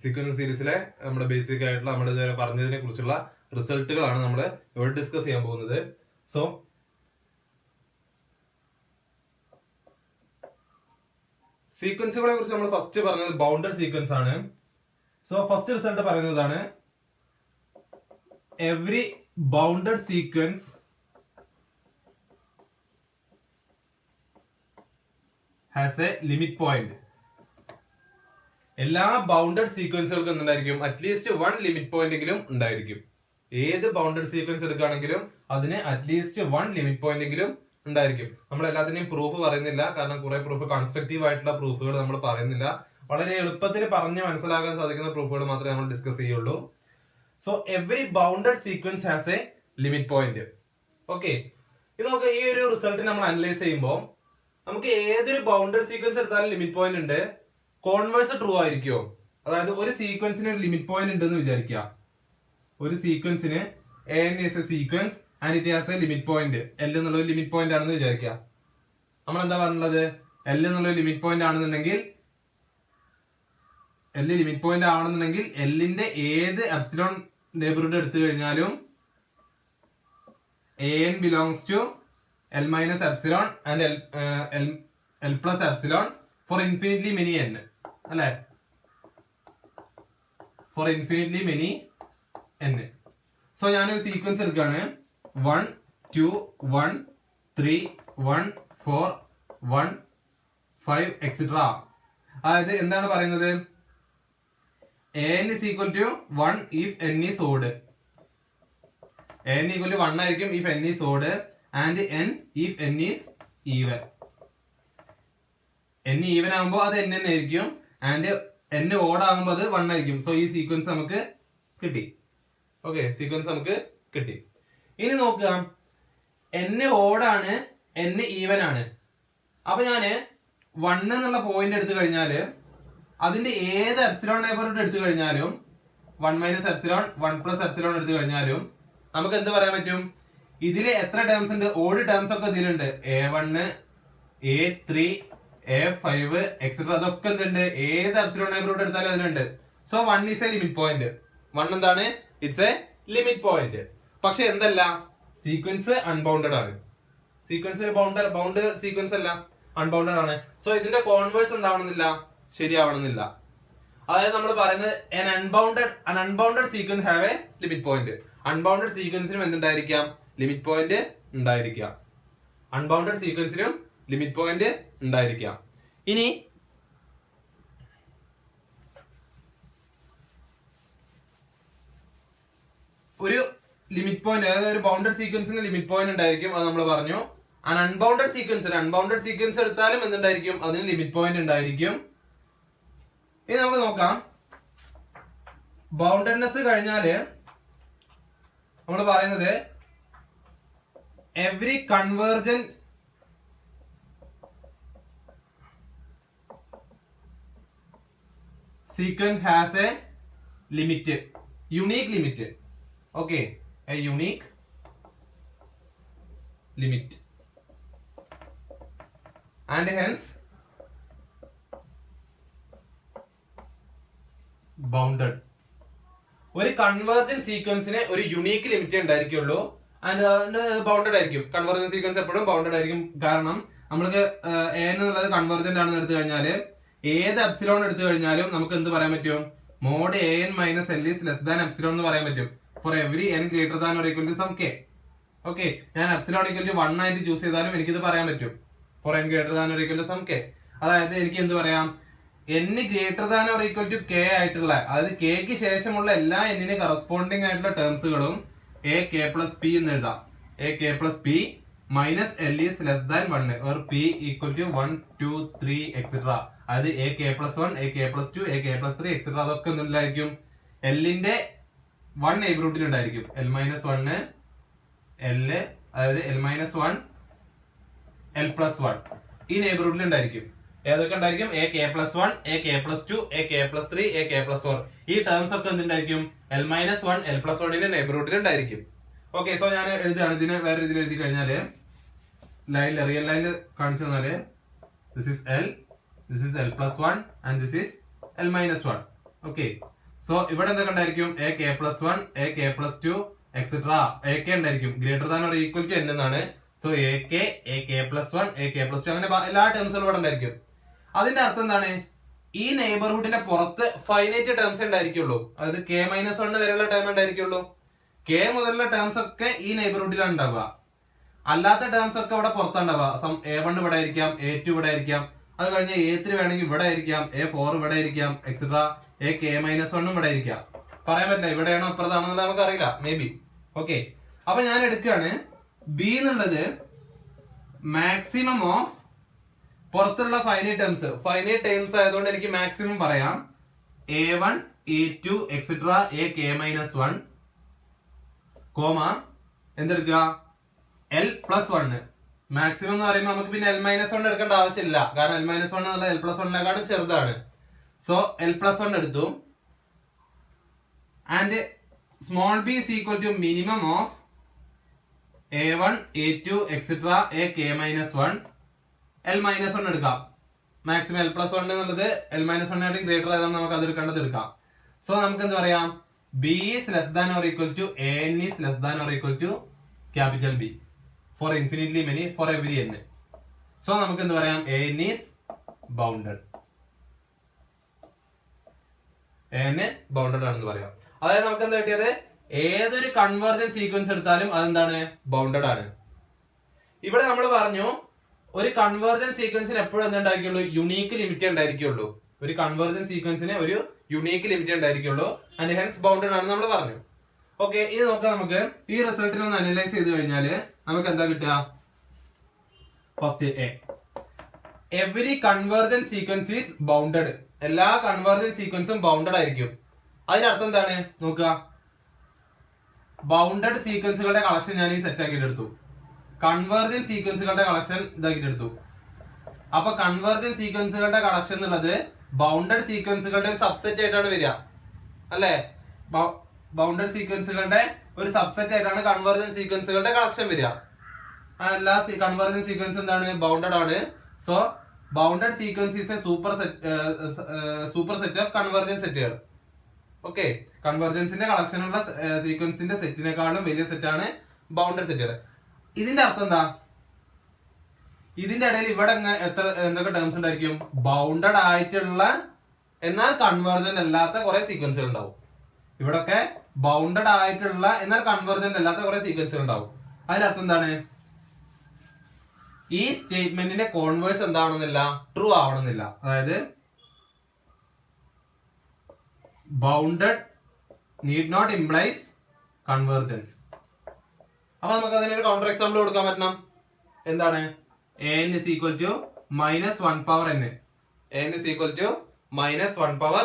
Sequence സീരീസിലെ നമ്മുടെ basic ആയിട്ടുള്ള നമ്മൾ ഇതുവരെ പറഞ്ഞതിനെ കുറിച്ചുള്ള റിസൾട്ടുകളാണ് നമ്മൾ ഇവിടെ ഡിസ്കസ് ചെയ്യാൻ പോകുന്നത്. സോ സീക്വൻസുകളെ കുറിച്ച് നമ്മൾ ഫസ്റ്റ് പറഞ്ഞത് ബൗണ്ടഡ് സീക്വൻസ് ആണ്. സോ ഫസ്റ്റ് റിസൾട്ട് പറയുന്നതാണ് every bounded sequence has a limit point. എല്ലാ ബൗണ്ടഡ് സീക്വൻസുകൾക്കും എന്തുണ്ടായിരിക്കും? അറ്റ്ലീസ്റ്റ് വൺ ലിമിറ്റ് പോയിന്റ് എങ്കിലും ഉണ്ടായിരിക്കും. ഏത് ബൗണ്ടഡ് സീക്വൻസ് എടുക്കുകയാണെങ്കിലും അതിന് അറ്റ്ലീസ്റ്റ് വൺ ലിമിറ്റ് പോയിന്റ് എങ്കിലും ഉണ്ടായിരിക്കും. നമ്മൾ എല്ലാത്തിനെയും പ്രൂഫ് പറയുന്നില്ല, കാരണം കുറെ പ്രൂഫ് കൺസ്ട്രക്റ്റീവ് ആയിട്ടുള്ള പ്രൂഫുകൾ നമ്മൾ പറയുന്നില്ല. വളരെ എളുപ്പത്തിൽ പറഞ്ഞ് മനസ്സിലാക്കാൻ സാധിക്കുന്ന പ്രൂഫുകൾ മാത്രമേ നമ്മൾ ഡിസ്കസ് ചെയ്യുള്ളൂ. So every bounded sequence has a limit point. Okay, ഇത് നമുക്ക് ഈ ഒരു റിസൾട്ട് നമ്മൾ അനലൈസ് ചെയ്യുമ്പോൾ നമുക്ക് ഏതൊരു ബൗണ്ടഡ് സീക്വൻസ് എടുത്താലും ലിമിറ്റ് പോയിന്റ് ഉണ്ട്. കോൺവേഴ്സ് ട്രൂ ആയിരിക്കുമോ? അതായത് ഒരു സീക്വൻസിന് ഒരു ലിമിറ്റ് പോയിന്റ് ഉണ്ടെന്ന് വിചാരിക്കുക. ഒരു സീക്വൻസിന് n is a sequence and it has a limit point. L എന്നുള്ള ഒരു ലിമിറ്റ് പോയിന്റ് ആണെന്ന് വിചാരിക്കുക. നമ്മൾ എന്താ പറഞ്ഞത്? L എന്നുള്ള ലിമിറ്റ് പോയിന്റ് ആണെന്നുണ്ടെങ്കിൽ L ലിമിറ്റ് പോയിന്റ് ആണെന്നുണ്ടെങ്കിൽ Lന്റെ ഏത് എപ്സിലോൺ നെയ്ബർഹുഡ് എടുത്തു കഴിഞ്ഞാലും an belongs to L minus epsilon and L plus epsilon for infinitely many n. അല്ലെ? For infinitely many n. So ഞാനൊരു സീക്വൻസ് എടുക്കുകയാണ്. 1 2 1 3 1 4 1 5 എക്സെട്ര. അതായത് എന്താണ് പറയുന്നത്? n is equal to 1 if n is odd. n equal to 1 ആയിരിക്കും if n is odd and n if n is even. n even ആകുമ്പോൾ അത് n ആയിരിക്കും and n odd ആകുമ്പോൾ അത് 1 ആയിരിക്കും. സോ ഈ സീക്വൻസ് നമുക്ക് കിട്ടി. ഓക്കെ, സീക്വൻസ് നമുക്ക് കിട്ടി. ഇനി നോക്കുക, n ഓഡാണ്, n ഈവൻ ആണ്. അപ്പൊ ഞാന് 1 എന്നുള്ള പോയിന്റ് എടുത്തു കഴിഞ്ഞാല് അതിന്റെ ഏത് എപ്സിലോൺ നെയ്ബർഹുഡ് എടുത്തു കഴിഞ്ഞാലും 1 മൈനസ് എപ്സിലോൺ 1 പ്ലസ് എപ്സിലോൺ എടുത്തു കഴിഞ്ഞാലും നമുക്ക് എന്ത് പറയാൻ പറ്റും? ഇതില് എത്ര ടേംസ് ഉണ്ട്? ഓഡ് ടേംസ് ഒക്കെ ഇതിലുണ്ട്. A1 A3 A5 എക്സെട്ര അതൊക്കെ എന്തുണ്ട്? ഏത് എപ്സിലോൺ നെയ്ബർഹുഡ് എടുത്താലും അതിലുണ്ട്. So 1 is a limit point. 1 എന്താണ്? It's a limit point. പക്ഷെ എന്തല്ല, സീക്വൻസ് അൺബൗണ്ടഡ് ആണ്. സീക്വൻസ് ബൗണ്ട് സീക്വൻസ് അല്ല, അൺബൗണ്ടഡ് ആണ്. സോ ഇതിന്റെ കോൺവേഴ്സ് എന്താവണമെന്നില്ല, ശരിയാവണമെന്നില്ല. അതായത് നമ്മൾ പറയുന്നത് unbounded sequence have a limit point. Unbounded സീക്വൻസിനും എന്തുണ്ടായിരിക്കാം? ലിമിറ്റ് പോയിന്റ് ഉണ്ടായിരിക്കാം. അൺബൗണ്ടഡ് സീക്വൻസിനും ലിമിറ്റ് പോയിന്റ് ഉണ്ടായിരിക്കാം. ഇനി ഒരു ലിമിറ്റ് പോയിന്റ്, അതായത് ഒരു ബൗണ്ടഡ് സീക്വൻസിന് ലിമിറ്റ് പോയിന്റ് ഉണ്ടായിരിക്കും, അത് നമ്മൾ പറഞ്ഞു. അൺബൗണ്ടഡ് സീക്വൻസ് എടുത്താലും എന്തുണ്ടായിരിക്കും? അതിന് ലിമിറ്റ് പോയിന്റ് ഉണ്ടായിരിക്കും. ഇനി നമുക്ക് നോക്കാം, ബൗണ്ടഡ്നെസ് കഴിഞ്ഞാല് നമ്മൾ പറയുന്നത് every convergent sequence has a limit, unique limit. Okay, a unique limit and hence bounded. ഒരു കൺവേർജന്റ് സീക്വൻസിന് ഒരു യുണീക്ക് ലിമിറ്റ് ഉണ്ടായിരിക്കുള്ളൂ ആൻഡ് ബൗണ്ടഡ് ആയിരിക്കും. കൺവേർജന്റ് സീക്വൻസ് എപ്പോഴും ബൗണ്ടഡ് ആയിരിക്കും. കാരണം നമ്മൾക്ക് a എന്നുള്ളത് കൺവേർജന്റ് ആണെന്ന് എടുത്തു കഴിഞ്ഞാല് ഏത് എപ്സിലോൺ എടുത്തു കഴിഞ്ഞാലും നമുക്ക് എന്ത് പറയാൻ പറ്റും? Mod an minus l is less than epsilon എന്ന് പറയാൻ പറ്റും for every n greater than or equal to some k. Okay, ഞാൻ എപ്സിലോൺ ഈക്വൽ ടു 1 ആയിട്ട് ചൂസ് ചെയ്താലും എനിക്കിത് പറയാൻ പറ്റും for n greater than or equal to some k. അതായത് എനിക്ക് എന്ത് പറയാം? n greater than or equal to k ആയിട്ടുള്ള, അതായത് k ക്ക് ശേഷമുള്ള എല്ലാ n ന് കറസ്പോണ്ടിങ് ആയിട്ടുള്ള ടേംസുകളും a k plus p എന്ന് എഴുതാം. a k plus p minus l is less than 1 or p equal to 1 2 3 etc. അതായത് a k plus 1 a k plus 2 a k plus 3 etc. അതൊക്കെ എന്തിലായിരിക്കും? l ന്റെ 1 നെയ്ബർഹുഡിൽ ഉണ്ടായിരിക്കും. l minus 1 l, അതായത് l minus 1 l plus 1 ഈ നെയ്ബർഹുഡിൽ ഉണ്ടായിരിക്കും. ഏതൊക്കെ ഉണ്ടായിരിക്കും? a k plus 1 a k plus 2 a k plus 3 a k plus 4 ഈ ടേംസ് ഒക്കെ എന്തുണ്ടായിരിക്കും? l minus 1 l plus 1 ന്റെ നെയ്ബർഹുഡിൽ ഉണ്ടായിരിക്കും. ഓക്കെ, സോ ഞാൻ എഴുതുകയാണ്. ഇതിനെ വേറെ രീതിയിൽ എഴുതി കഴിഞ്ഞാല് ലൈനിൽ റിയൽ ലൈനിൽ കാണിച്ചു തന്നാല് this is l plus 1 and this is l minus 1. Okay, so ഇവിടെ എന്തൊക്കെ ഉണ്ടായിരിക്കും? A k plus 1, a k plus 2 etcetera a k ഉണ്ടായിരിക്കും. Greater than or equal to n എന്നാണ്. So a k plus 1, a k plus 2 അങ്ങനെ എല്ലാ ടേംസും ഇവിടെ ഉണ്ടായിരിക്കും. അതിന്റെ അർത്ഥം എന്താണ്? ഈ നെയ്ബർഹുഡിന്റെ പുറത്ത് ഫൈനൈറ്റ് ടേംസ് ഉണ്ടായിരിക്കുള്ളൂ. അതായത് കെ മൈനസ് 1 വരെയുള്ള ടേം ഉണ്ടായിരിക്കുള്ളൂ. കെ മുതലുള്ള ടേംസ് ഒക്കെ ഈ നെയ്ബർഹുഡിലാണ് ഉണ്ടാവുക. അല്ലാത്ത ടേംസ് ഒക്കെ ഇവിടെ പുറത്തുണ്ടാവുക. A1 ഇവിടെ ആയിരിക്കാം, A2 ഇവിടെ ആയിരിക്കാം, അത് കഴിഞ്ഞ് A3 വേണമെങ്കിൽ ഇവിടെ ആയിരിക്കാം, A4 ഇവിടെ ആയിരിക്കാം, എക്സെട്ര എ കെ മൈനസ് 1 ഇവിടെ ആയിരിക്കാം. പറയാൻ പറ്റില്ല ഇവിടെയാണോ അപ്പുറത്താണെന്നുള്ള നമുക്ക് അറിയില്ല, മേ ബി. ഓക്കെ, അപ്പൊ ഞാൻ എടുക്കുകയാണ് ബി എന്നുള്ളത് മാക്സിമം ഓഫ് പുറത്തുള്ള ഫൈനൈറ്റ് ടേംസ് ആയതുകൊണ്ട് എനിക്ക് മാക്സിമം പറയാം. A1, A2 etcetera a k minus 1 comma എന്തെടുക്കുക? L plus 1. മാക്സിമം എന്ന് പറയുമ്പോൾ നമുക്ക് പിന്നെ L മൈനസ് 1 എടുക്കേണ്ട ആവശ്യമില്ല, കാരണം L മൈനസ് 1 എന്നുള്ള L പ്ലസ് 1 ചെറുതാണ്. സോ L പ്ലസ് 1 എടുത്തു. And small B is equal to minimum of A1, A2 etcetera a k minus 1. L minus 1 എടുക്കാം. മാക്സിമം L പ്ലസ് 1 എന്നുള്ളത് L മൈനസ് 1 ആയിട്ട് ഗ്രേറ്റർ ആയതാണ് നമുക്ക് അത് എടുക്കേണ്ടത് എടുക്കാം. സോ നമുക്ക് എന്ത് പറയാം? B is less than or equal to AN is less than or equal to capital B for infinitely many for every n. So നമുക്ക് എന്ത് പറയാം? AN is bounded. AN bounded ആണെന്ന് പറയാം. അതായത് നമുക്ക് എന്താ കിട്ടിയത്? ഏതൊരു കൺവേർജന്റ് സീക്വൻസ് എടുത്താലും അതെന്താണ്? ബൗണ്ടഡ് ആണ്. ഇവിടെ നമ്മൾ പറഞ്ഞു ഒരു കൺവേർജന്റ് സീക്വൻസിന് എപ്പോഴും എന്തുണ്ടായിരിക്കുള്ളൂ? Unique limit ഉണ്ടായിരിക്കുള്ളൂ. ഒരു കൺവേർജന്റ് സീക്വൻസിന് ഒരു യുണീക്ക് ലിമിറ്റ് ഉണ്ടായിരിക്കുള്ളൂ. ആൻഡ് ഹെൻസ് ബൗണ്ടഡ് ആണ് നമ്മൾ പറഞ്ഞു. ഓക്കെ, ഇത് നോക്കാം. നമുക്ക് ഈ റിസൾട്ടിനെ ഒന്ന് അനലൈസ് ചെയ്ത് കഴിഞ്ഞാല് നമുക്ക് എന്താ കിട്ടുക? First every convergent sequence is bounded. എല്ലാ കൺവേർജന്റ് സീക്വൻസും ബൗണ്ടഡ് ആയിരിക്കും. അതിനർത്ഥം എന്താണ് നോക്കുക? ബൗണ്ടഡ് സീക്വൻസുകളുടെ കളക്ഷൻ ഞാൻ ഈ സെറ്റ് ആക്കിയിട്ട് എടുത്തു. കൺവേർജന്റ് സീക്വൻസുകളുടെ കളക്ഷൻ ഇതാക്കിയിട്ട് എടുത്തു. അപ്പൊ കൺവേർജന്റ് സീക്വൻസുകളുടെ കളക്ഷൻ എന്നുള്ളത് ബൗണ്ടഡ് സീക്വൻസുകളുടെ ഒരു സബ്സെറ്റ് ആയിട്ടാണ് വരിക, അല്ലെ? ബൗണ്ടഡ് സീക്വൻസുകളുടെ ഒരു സബ്സെറ്റ് ആയിട്ടാണ് കൺവേർജന്റ് സീക്വൻസുകളുടെ കളക്ഷൻ വരിക. എല്ലാ കൺവേർജന്റ് സീക്വൻസ് എന്താണ്? ബൗണ്ടഡ് ആണ്. So bounded sequence is A super set of convergent സെറ്റുകൾ. ഓക്കെ, കൺവേർജൻസിന്റെ കളക്ഷനുള്ള സീക്വൻസിന്റെ സെറ്റിനെക്കാളും വലിയ സെറ്റാണ് ബൗണ്ടഡ് സെറ്റുകൾ. ഇതിന്റെ അർത്ഥം എന്താ? ഇതിന്റെ ഇടയിൽ ഇവിടെ എന്തൊക്കെ ടേംസ് ഉണ്ടായിരിക്കും? ബൗണ്ടഡ് ആയിട്ടുള്ള എന്നാൽ കൺവേർജന്റ് അല്ലാത്ത കുറെ സീക്വൻസുകൾ ഉണ്ടാവും. ഇവിടൊക്കെ ബൗണ്ടഡ് ആയിട്ടുള്ള എന്നാൽ കൺവേർജന്റ് അല്ലാത്ത കുറെ സീക്വൻസുകൾ ഉണ്ടാവും. അതിനർത്ഥം എന്താണ്? ഈ സ്റ്റേറ്റ്മെന്റിന്റെ കോൺവേഴ്സ് എന്താവണമെന്നില്ല, ട്രൂ ആവണമെന്നില്ല. അതായത് bounded need not implies convergence. അപ്പൊ നമുക്ക് അതിനൊരു കൗണ്ടർ എക്സാമ്പിൾ കൊടുക്കാൻ പറ്റണം. എന്താണ്? an is equal to minus 1 power n. an is equal to minus 1 power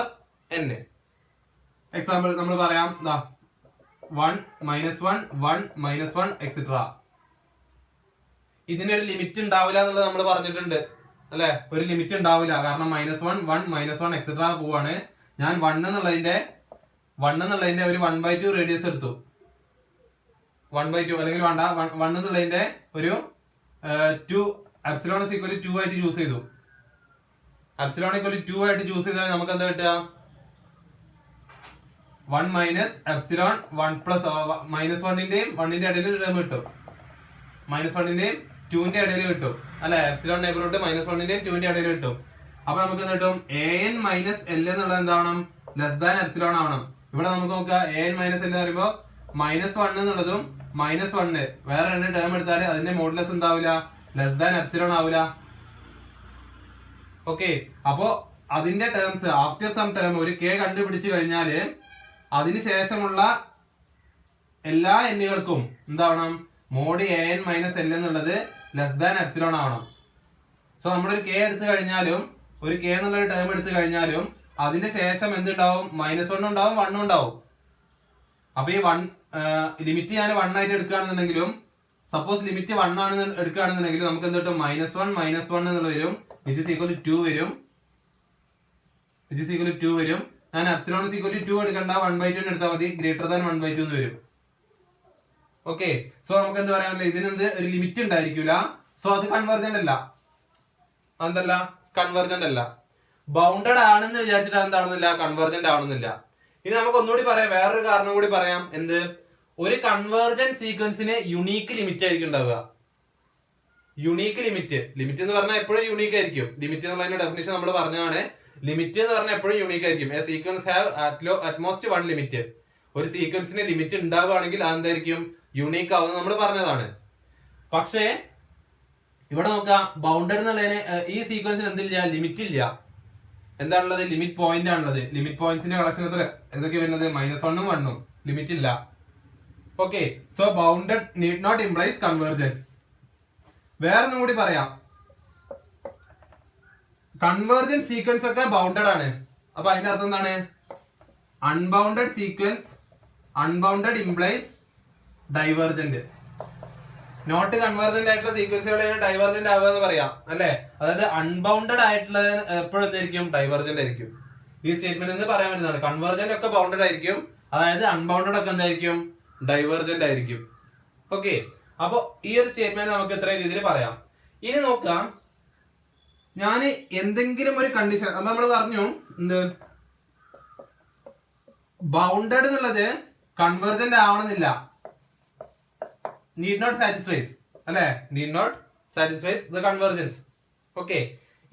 n. Example നമ്മൾ പറയാം 1 minus 1 1 minus 1 etc. ഇതിനൊരു ലിമിറ്റ് ഉണ്ടാവില്ല എന്നുള്ളത് നമ്മൾ പറഞ്ഞിട്ടുണ്ട്, അല്ലെ? ഒരു ലിമിറ്റ് ഉണ്ടാവില്ല, കാരണം -1 1 -1 എക്സെട്ര പോവാണ്. ഞാൻ 1 എന്നുള്ളതിന്റെ ഒരു 1/2 റേഡിയസ് എടുത്തു. 1/2 അല്ലെങ്കിൽ വേണ്ട 1 എന്നുള്ളതിന്റെ ഒരു 2 എപ്സിലോൺ is equal to 2 ആയിട്ട് ചൂസ് ചെയ്തു. എപ്സിലോൺ equal to 2 ആയിട്ട് ചൂസ് ചെയ്താൽ നമുക്ക് എന്താ കിട്ടുക? 1 മൈനസ് എപ്സിലോൺ 1 പ്ലസ് -1ന്റെയും 1ന്റെ ഇടയിൽ ഒരു ടേം കിട്ടും. -1ന്റെയും 2ന്റെ ഇടയിൽ കിട്ടും, അല്ലെ? എപ്സിലോൺ നെയ്ബർഹുഡ് -1ന്റെയും 2ന്റെ ഇടയിൽ കിട്ടും. അപ്പൊ നമുക്ക് എന്ത് കിട്ടും? an മൈനസ് എൽ എന്നുള്ളത് എന്താവണം? ലെസ് ദാൻ എപ്സിലോൺ ആവണം. ഇവിടെ നമുക്ക് നോക്കുക, an മൈനസ് എൽ എന്ന് പറയുമ്പോൾ -1 എന്നുള്ളതും -1 വേറെ രണ്ട് ടേം എടുത്താൽ അതിന്റെ മോഡുലസ് എന്താവില്ല? ലെസ് ദാൻ എപ്സിലോൺ ആവില്ല. ഓക്കെ, അപ്പോ അതിന്റെ ടേംസ് ആഫ്റ്റർ സം ടേം ഒരു k കണ്ടുപിടിച്ചു കഴിഞ്ഞാല് അതിനുശേഷമുള്ള എല്ലാ എന്നുകൾക്കും എന്താവണം? മോഡ് an മൈനസ് എൽ എന്നുള്ളത് ലെസ് ദാൻ എപ്സിലോൺ ആവണം. സോ നമ്മളൊരു k എടുത്തു കഴിഞ്ഞാലും ഒരു k എന്നുള്ള ഒരു ടേം എടുത്തു കഴിഞ്ഞാലും അതിന്റെ ശേഷം എന്തുണ്ടാവും? -1 ഉണ്ടാവും, 1 ഉണ്ടാവും. അപ്പൊ ഈ ലിമിറ്റ് ഞാൻ 1 ആയിട്ട് എടുക്കുകയാണെന്നുണ്ടെങ്കിലും, സപ്പോസ് ലിമിറ്റ് 1 ആണ് എടുക്കുകയാണെന്നുണ്ടെങ്കിൽ നമുക്ക് എന്ത് കിട്ടും? -1 എന്നുള്ള വരും, which is equal to 2 വരും. ഞാൻ എപ്സിലോൺ is equal to 2 എടുക്കണ്ട, 1/2 എടുത്താൽ മതി, ഗ്രേറ്റർ ദാൻ 1/2 എന്ന് വരും. ഓക്കെ, സോ നമുക്ക് എന്ത് പറയാൻ പറ്റില്ല, ഇതിനെന്ത് ഒരു ലിമിറ്റ് ഉണ്ടായിരിക്കില്ല. സോ അത് കൺവേർജന്റ് അല്ല. അതല്ല കൺവേർജന്റ് അല്ല. ബൗണ്ടഡ് ആണെന്ന് വിചാരിച്ചിട്ട് എന്താണെന്നില്ല, കൺവേർജന്റ് ആവുന്നില്ല. ഇനി നമുക്ക് ഒന്നുകൂടി പറയാം, വേറൊരു കാരണം കൂടി പറയാം. എന്ത്? ഒരു കൺവേർജന്റ് സീക്വൻസിന് യുണീക്ക് ലിമിറ്റ് ആയിരിക്കും ഉണ്ടാവുക. യുണീക്ക് ലിമിറ്റ് എന്ന് പറഞ്ഞാൽ എപ്പോഴും യുണീക്ക് ആയിരിക്കും. ലിമിറ്റ് എന്നുള്ളതിന്റെ ഡെഫിനിഷൻ നമ്മൾ പറഞ്ഞതാണ്. ലിമിറ്റ് എന്ന് പറഞ്ഞാൽ എപ്പോഴും യുണീക്ക് ആയിരിക്കും. A sequence have utmost one limit. ഒരു സീക്വൻസിന് ലിമിറ്റ് ഉണ്ടാവുകയാണെങ്കിൽ അതെന്തായിരിക്കും? യുണീക്ക് ആവുന്നത് നമ്മൾ പറഞ്ഞതാണ്. പക്ഷേ ഇവിടെ നോക്കാം, ബൗണ്ടഡ് എന്നുള്ളതിന് ഈ സീക്വൻസിന് എന്തില്ല? ലിമിറ്റ് ഇല്ല. എന്താണുള്ളത്? ലിമിറ്റ് പോയിന്റ് ആണുള്ളത്. ലിമിറ്റ് പോയിന്റ്സിന്റെ കളക്ഷൻ എത്ര എന്തൊക്കെ വരുന്നത്? -1ഉം 1ഉം. ലിമിറ്റ് ഇല്ല. Okay, so bounded need not implies convergence. വേറൊന്നും കൂടി പറയാം, കൺവേർജന്റ് സീക്വൻസ് ഒക്കെ ബൗണ്ടഡ് ആണ്. അപ്പൊ അതിന്റെ അർത്ഥം എന്താണ്? Unbounded sequence, unbounded implies divergent. Not convergent ആയിട്ടുള്ള സീക്വൻസുകളാണ് ഡൈവേർജന്റ് ആവുക എന്ന് പറയാം, അല്ലെ? അതായത് അൺബൗണ്ടഡ് ആയിട്ടുള്ള എപ്പോഴും എന്തായിരിക്കും? ഡൈവേർജന്റ് ആയിരിക്കും. ഈ സ്റ്റേറ്റ്മെന്റ് എന്ന് പറയാൻ പറ്റുന്നതാണ്. കൺവേർജന്റ് ഒക്കെ ബൗണ്ടഡ് ആയിരിക്കും, അതായത് അൺബൗണ്ടഡ് ഒക്കെ എന്തായിരിക്കും? ഡൈവേർജന്റ് ആയിരിക്കും. ഓക്കെ, അപ്പൊ ഈ ഒരു സ്റ്റേറ്റ്മെന്റ് നമുക്ക് ഇത്രയും രീതിയിൽ പറയാം. ഇനി നോക്കാം, ഞാൻ എന്തെങ്കിലും ഒരു കണ്ടീഷൻ, അപ്പൊ നമ്മൾ പറഞ്ഞു എന്ത്? ബൗണ്ടഡ് എന്നുള്ളത് കൺവേർജന്റ് ആവണമെന്നില്ല. നീഡ് നോട്ട് സാറ്റിസ്ഫൈസ്, അല്ലെ? Need not satisfies the convergence. Okay,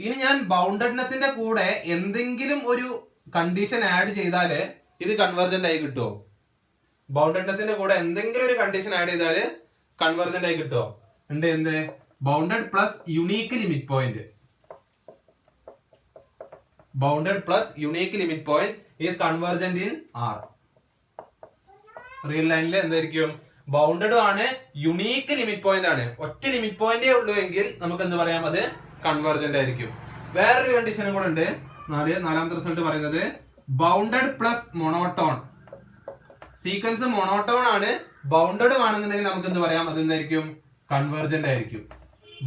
ഇനി ഞാൻ ബൗണ്ടഡ്നെസിന്റെ കൂടെ എന്തെങ്കിലും ഒരു കണ്ടീഷൻ ആഡ് ചെയ്താല് ഇത് കൺവേർജന്റ് ആയി കിട്ടുമോ? ബൗണ്ടഡ്നെസിന്റെ കൂടെ എന്തെങ്കിലും ഒരു കണ്ടീഷൻ ആഡ് ചെയ്താല് കൺവേർജന്റ് ആയി കിട്ടുമോ? ഉണ്ട്. എന്ത്? Bounded plus unique limit point. Bounded plus unique limit point is convergent in R. Real ലൈനിൽ എന്തായിരിക്കും? ബൗണ്ടഡ് ആണ്, യുണീക്ക് ലിമിറ്റ് പോയിന്റ് ആണ്. ഒറ്റ ലിമിറ്റ് പോയിന്റേ ഉള്ളൂ എങ്കിൽ നമുക്ക് എന്ത് പറയാം? അത് കൺവേർജന്റ് ആയിരിക്കും. വേറൊരു കണ്ടീഷനും കൂടെ ഉണ്ട്. നാലാമത്തെ റിസൾട്ട് പറയുന്നത് bounded plus monotone. Sequence monotone ആണ്, ബൗണ്ടഡ് ആണെന്നുണ്ടെങ്കിൽ നമുക്ക് എന്ത് പറയാം? അത് എന്തായിരിക്കും? കൺവേർജന്റ് ആയിരിക്കും.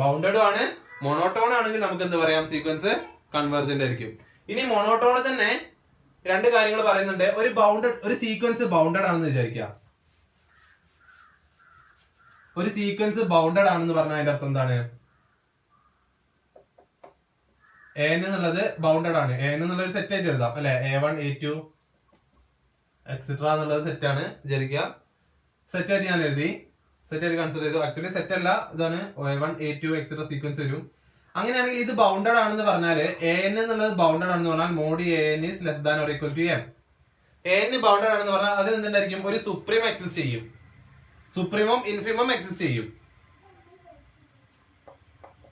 ബൗണ്ടഡ് ആണ്, മൊണോട്ടോൺ ആണെങ്കിൽ നമുക്ക് എന്ത് പറയാം? സീക്വൻസ് കൺവേർജന്റ് ആയിരിക്കും. ഇനി മൊണോട്ടോൺ തന്നെ രണ്ട് കാര്യങ്ങൾ പറയുന്നുണ്ട്. ഒരു സീക്വൻസ് ബൗണ്ടഡ് ആണെന്ന് വിചാരിക്കുക. ഒരു സീക്വൻസ് ബൗണ്ടഡ് ആണെന്ന് പറഞ്ഞാൽ അതിന്റെ അർത്ഥം എന്താണ്? an എന്നുള്ളത് ബൗണ്ടഡ് ആണ്. an എന്നുള്ളത് സെറ്റ് ആയിട്ട് എഴുതാം, അല്ലെ? a1 a2 എക്സെട്ര എന്നുള്ളത് സെറ്റ് ആണ് വിചാരിക്കുക. സെറ്റ് ആയിട്ട് ഞാൻ എഴുതി, സെറ്റ് ആയിട്ട് കൺസിഡർ ചെയ്തു. ആക്ച്വലി സെറ്റ് അല്ല, ഇതാണ് a1 a2 എക്സെട്ര സീക്വൻസ് വരും. അങ്ങനെയാണെങ്കിൽ ഇത് ബൗണ്ടഡ് ആണെന്ന് പറഞ്ഞാല് an എന്നുള്ളത് ബൗണ്ടഡ് ആണെന്ന് പറഞ്ഞാൽ mod an is less than or equal to n. an bounded ആണെന്ന് പറഞ്ഞാൽ അത് എന്തുണ്ടായിരിക്കും? ഒരു സുപ്രീം എക്സിസ്റ്റ് ചെയ്യും. സുപ്രീമും ഇൻഫിമം എക്സിസ്റ്റ് ചെയ്യും.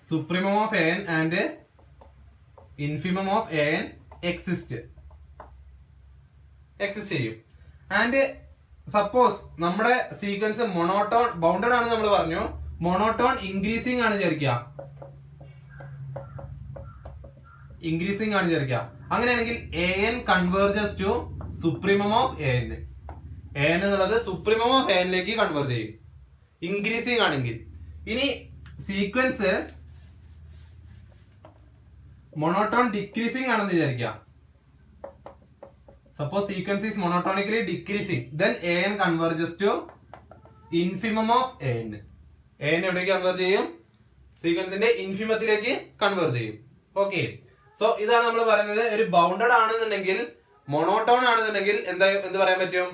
Supremum of an and infimum of an exist ചെയ്യും. ആൻഡ് സപ്പോസ് നമ്മുടെ സീക്വൻസ് മൊണോട്ടോൺ ബൗണ്ടഡ് ആണെന്ന് നമ്മൾ പറഞ്ഞു, മൊണോട്ടോൺ ഇൻക്രീസിംഗ് ആണ് വിചാരിക്കുക. ഇൻക്രീസിംഗ് ആണ് വിചാരിക്കുക. അങ്ങനെയാണെങ്കിൽ an converges to supremum of an. an എന്നുള്ളത് സുപ്രീമം ഓഫ് an ലേക്ക് കൺവേർജ് ചെയ്യും, ഇൻക്രീസിംഗ് ആണെങ്കിൽ. ഇനി സീക്വൻസ് മൊണോട്ടോൺ ഡിക്രീസിംഗ് ആണെന്ന് വിചാരിക്കാം. Suppose sequence is monotonically decreasing, then an converges to infimum of an. an എവിടേക്ക് കൺവേർജ് ചെയ്യും? സീക്വൻസിന്റെ ഇൻഫിമത്തിലേക്ക് കൺവേർജ് ചെയ്യും. ഓക്കെ, സോ ഇതാണ് നമ്മൾ പറയുന്നത്. ഒരു ബൗണ്ടഡ് ആണെന്നുണ്ടെങ്കിൽ, മൊണോട്ടോൺ ആണെന്നുണ്ടെങ്കിൽ എന്ത് പറയാൻ പറ്റും?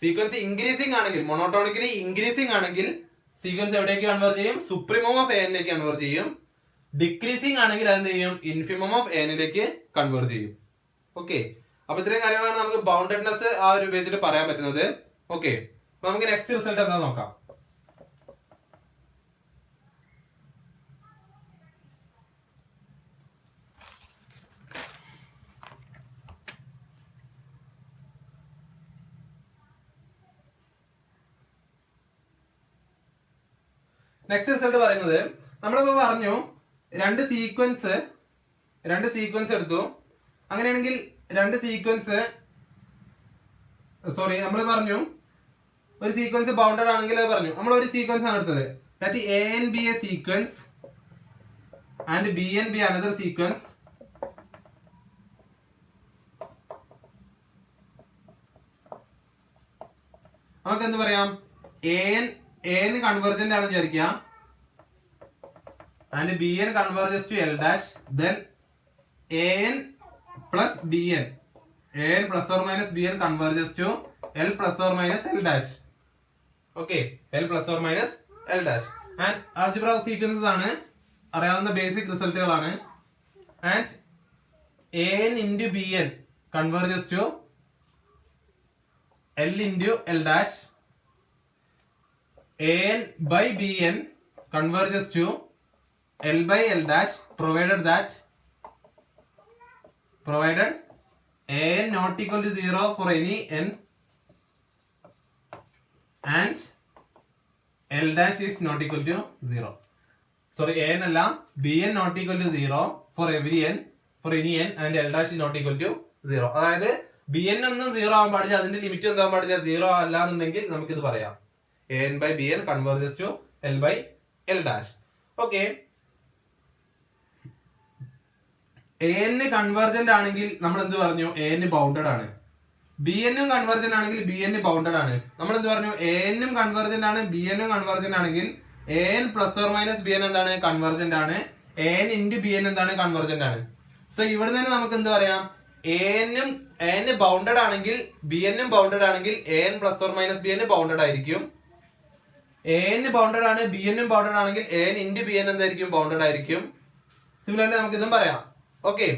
സീക്വൻസ് ഇൻക്രീസിംഗ് ആണെങ്കിൽ, മൊണോട്ടോണിക്കലി ഇൻക്രീസിംഗ് ആണെങ്കിൽ സീക്വൻസ് എവിടേക്ക് കൺവേർജ് ചെയ്യും? സുപ്രീമം ഓഫ് an ലേക്ക് കൺവേർജ് ചെയ്യും. ഡിക്രീസിംഗ് ആണെങ്കിൽ അതെന്ത് ചെയ്യും? ഇൻഫിമം ഓഫ് an ലേക്ക് കൺവേർജ് ചെയ്യും. ഓക്കെ, അപ്പൊ ഇത്രയും കാര്യങ്ങളാണ് നമുക്ക് ബൗണ്ടഡ്നെസ് ആ ഒരു പേജിൽ പറയാൻ പറ്റുന്നത്. ഓക്കെ, നമുക്ക് നെക്സ്റ്റ് റിസൾട്ട് എന്താ നോക്കാം. നെക്സ്റ്റ് റിസൾട്ട് പറയുന്നത്, നമ്മളിപ്പോ പറഞ്ഞു രണ്ട് സീക്വൻസ് എടുത്തു. അങ്ങനെയാണെങ്കിൽ രണ്ട് സീക്വൻസ്, സോറി, നമ്മൾ പറഞ്ഞു ഒരു സീക്വൻസ് ബൗണ്ടഡ് ആണെങ്കിൽ അത് പറഞ്ഞു. നമ്മൾ ഒരു സീക്വൻസ് ആണ് എടുത്തത്. That an be a sequence and bn be another sequence. നമുക്ക് എന്ത് പറയാം? an കൺവേർജന്റ് ആണെന്ന് വിചാരിക്കാം, and bn converges to l dash, then an plus bn. an plus or minus bn converges to l plus or minus l dash. Okay, l plus or minus l dash. And algebra of sequences ആണ് അറിയാവുന്ന basic റിസൾട്ടുകളാണ്. And an into bn converges to l into l dash. an by bn converges to l by l dash provided an not equal to 0 for any n and l dash is not equal to 0. Sorry, an അല്ല, bn not equal to 0 for every n, for any n and l dash is not equal to 0. അതായത് bn ഒന്നും 0 ആവാൻ പാടില്ല, അതിന്റെ limit എന്താവാൻ പാടില്ല, 0 അല്ല എന്നുണ്ടെങ്കിൽ നമുക്കിത് പറയാം. an by bn converges to l by l dash. Okay. an convergent ആണെങ്കിൽ നമ്മൾ എന്ത് പറഞ്ഞു, an ബൗണ്ടഡ് ആണ്. bn ഉം കൺവെർജന്റ് ആണെങ്കിൽ bn ബൗണ്ടഡ് ആണ്. നമ്മൾ എന്ത് പറഞ്ഞു, an ഉം കൺവെർജന്റ് ആണ്, bn ഉം കൺവെർജന്റ് ആണെങ്കിൽ an plus or minus bn എന്താണ്, കൺവെർജന്റ് ആണ്. an ഇൻറ്റു bn എന്താണ്, കൺവെർജന്റ് ആണ്. സോ ഇവിടെ നിന്ന് നമുക്ക് എന്ത് പറയാം, an ബൗണ്ടഡ് ആണെങ്കിൽ bn ഉം ബൗണ്ടഡ് ആണെങ്കിൽ an plus or minus bn bounded ആയിരിക്കും. an ബൗണ്ടഡ് ആണ്, bn ഉം ബൗണ്ടഡ് ആണെങ്കിൽ an ഇൻറ്റു bn എന്തായിരിക്കും, ബൗണ്ടഡ് ആയിരിക്കും. സിമിലർലി നമുക്ക് ഇതും പറയാം. ഓക്കെ,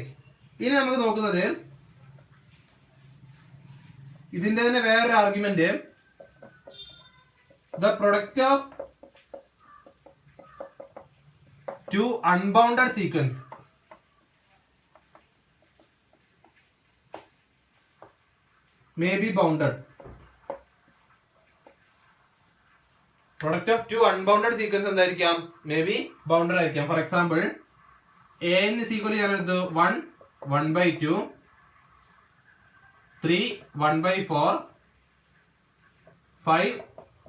ഇനി നമുക്ക് നോക്കുന്നത് ഇതിന്റെ തന്നെ വേറൊരു argument, the product of two unbounded sequence may be bounded. Product of two unbounded sequence എന്തായിരിക്കാം, മേ ബി ബൗണ്ടഡ് ആയിരിക്കാം. For example, an is equal to 1, 1 by 2, 3, 1 by 4, 5,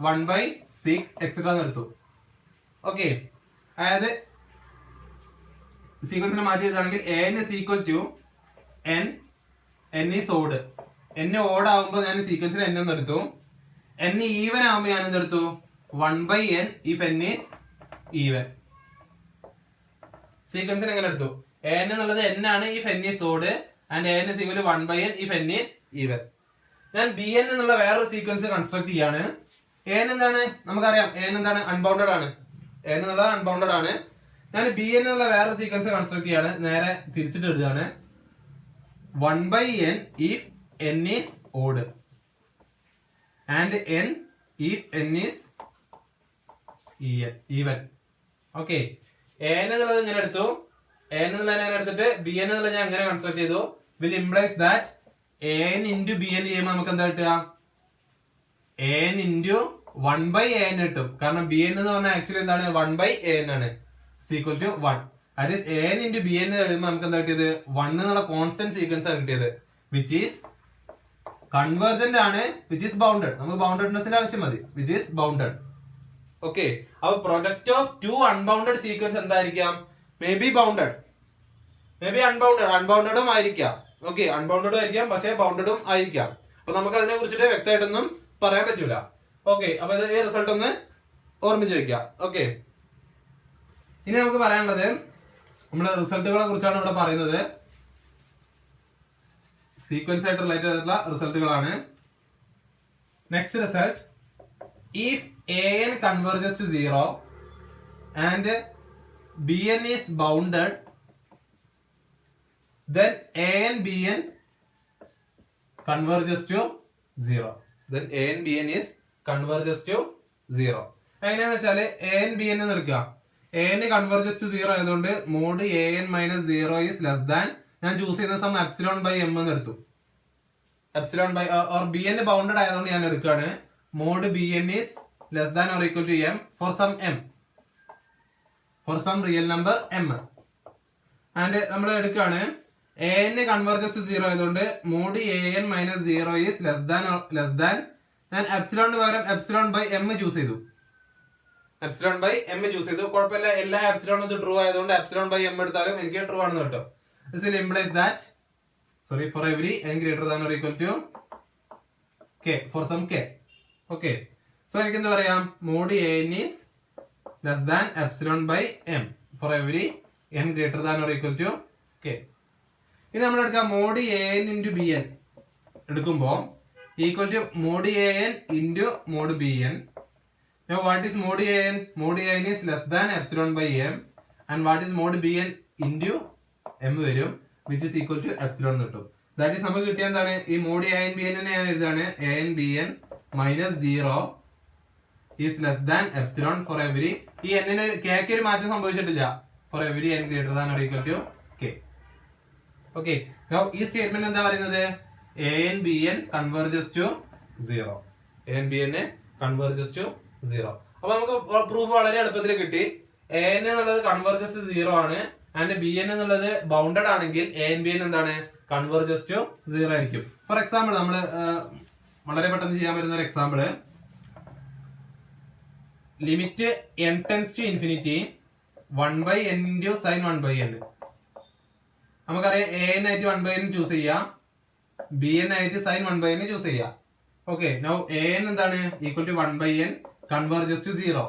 1 by 6, etc. എന്നെടുത്തു. Okay, അതായത് സീക്വൻസിനെ മാറ്റി എഴുതുകയാണെങ്കിൽ an is equal to n is odd. n odd ആകുമ്പോൾ ഞാൻ സീക്വൻസിന് n എന്നെടുത്തു. n even ആകുമ്പോൾ ഞാൻ എന്തെടുത്തു, 1 by n if n is even. സീക്വൻസിന് എങ്ങനെ എടുത്തു, an എന്നുള്ളത് n ആണ് if n is odd and an is equal to 1 by n if n is even. ഞാൻ bn എന്നുള്ള വേറൊരു സീക്വൻസ് കൺസ്ട്രക്ട് ചെയ്യാണ്. an എന്താണ്, നമുക്കറിയാം an എന്താണ്, അൺബൗണ്ടഡ് ആണ്. an എന്നുള്ളത് അൺബൗണ്ടഡ് ആണ്. ഞാൻ bn എന്നുള്ള വേറൊരു സീക്വൻസ് കൺസ്ട്രക്ട് ചെയ്യാണ്, നേരെ തിരിച്ചിട്ട് എഴുതുകയാണ്. 1 by n if n is odd and n if n is even. Okay, an എന്നുള്ളത് ഇങ്ങനെ എടുത്തു, an എന്നുള്ളത് ഞാൻ എടുത്തിട്ട് bn എന്നുള്ളത് ഞാൻ അങ്ങനെ കൺസ്ട്രക്ട് ചെയ്തു. Will implies that an into bn ചെയ്യുമ്പോൾ നമുക്ക് എന്താ കിട്ടുക, an ഇൻറ്റു 1 by an കിട്ടും. കാരണം bn എന്ന് പറഞ്ഞാൽ ആക്ച്വലി എന്താണ്, 1 by an ആണ്, equal to 1. that is an into bn എഴുതുമ്പോൾ നമുക്ക് എന്താ കിട്ടിയത്, 1 എന്നുള്ള കോൺസ്റ്റന്റ് സീക്വൻസ് ആണ് കിട്ടിയത്, വിച്ച് ഈസ് കൺവേർജന്റ് ആണ്, വിച്ച് ഈസ് ബൗണ്ടഡ്. നമുക്ക് ബൗണ്ടഡ്നെസിന്റെ ആവശ്യം മതി, വിച്ച് ഈസ് ബൗണ്ടഡ്. ഓക്കെ, അപ്പൊ product of two unbounded sequence എന്തായിരിക്കാം, may be bounded, may be unbounded, അൺബൗണ്ടഡും ആയിരിക്കാം. ഓക്കെ, അൺബൗണ്ടഡും ആയിരിക്കാം, പക്ഷേ ബൗണ്ടഡും ആയിരിക്കാം. അപ്പൊ നമുക്ക് അതിനെ കുറിച്ചിട്ട് വ്യക്തമായിട്ടൊന്നും പറയാൻ പറ്റൂല. ഓക്കെ, അപ്പൊ ഇത് ഈ റിസൾട്ട് ഒന്ന് ഓർമ്മിച്ച് വെക്കാം. ഓക്കെ, ഇനി നമുക്ക് പറയാനുള്ളത് നമ്മള് റിസൾട്ടുകളെ കുറിച്ചാണ് ഇവിടെ പറയുന്നത്. സീക്വൻസ് ആയിട്ട് റിലേറ്റഡ് ആയിട്ടുള്ള റിസൾട്ടുകളാണ്. Next result, if an converges to 0 and bn is bounded, then an bn converges to 0. Then an bn is converges to 0. എങ്ങനെയാന്ന് വെച്ചാല് an bn എന്ന് എടുക്കുക, an converges to 0 ആയതുകൊണ്ട് mod an minus 0 is less than, ഞാൻ choose ചെയ്യുന്ന some epsilon by m എന്ന് എടുത്തു. Epsilon by or bn bounded ആയതുകൊണ്ട് ഞാൻ എടുക്കുകയാണ് mod bn is less than or equal to m for some m, for some real number m. and നമ്മൾ എടുക്കുകയാണ് an converges to 0 ആയതുകൊണ്ട് mod an minus 0 is less than ഞാൻ എപ്സിലോണിന് പകരം epsilon by m choose ചെയ്തു. Epsilon by m choose ചെയ്തു, കുഴപ്പമില്ല, എല്ലാ എപ്സിലോണും ഇത് ട്രൂ ആയതുകൊണ്ട് എപ്സിലോൺ ബൈ m എടുത്താലും എനിക്ക് ട്രൂ ആണെന്ന് കേട്ടോ. This will implies that, sorry, for every n greater than or equal to k, for some k. Okay, so എനിക്ക് എന്താ പറയാം, mod an is less than epsilon by m for every n greater than or equal to k. ഇനി നമ്മൾ എടുക്കാം mod a N into B n എടുക്കുമ്പോൾ equal to mod a N into mod B n. Now what is mod an? Mod an is less than epsilon by m, and what is mod bn into m വരും, which is equal to epsilon കിട്ടും. That is നമുക്ക് കിട്ടിയ എന്താണ്, ഈ mod an bn നെ ഞാൻ എഴുതാണ് an bn minus 0 is less than epsilon for every, ഈ n ന് k ക്ക് ഒരു മാറ്റം സംഭവിച്ചിട്ടില്ല, for every n greater than or equal to k. Okay, now ഈ സ്റ്റേറ്റ്മെന്റ് എന്താ പറയുന്നത്, an bn converges to 0, an bn converges to 0. അപ്പൊ നമുക്ക് പ്രൂഫ് വളരെ എളുപ്പത്തിൽ കിട്ടി. എ എൻ എന്നുള്ളത് കൺവെർജസ് 0 ആണ്, ആൻഡ് ബി എൻ എന്നുള്ളത് ബൗണ്ടഡ് ആണെങ്കിൽ എ എൻ ബി എൻ എന്താണ്, കൺവെർജസ് ടു 0 ആയിരിക്കും. ഫോർ എക്സാമ്പിൾ നമ്മൾ വളരെ പെട്ടെന്ന് ചെയ്യാൻ പറ്റുന്ന ഒരു example, limit n tends to infinity 1/n into sine 1/n. നമുക്കറിയാം എ എൻ ആയിട്ട് 1/n ചൂസ് ചെയ്യാം, ബി എൻ ആയിട്ട് സൈൻ 1/n ചൂസ് ചെയ്യാം. ഓക്കെ, നൗ എ എൻ എന്താണ്, equal to 1/n converges to 0,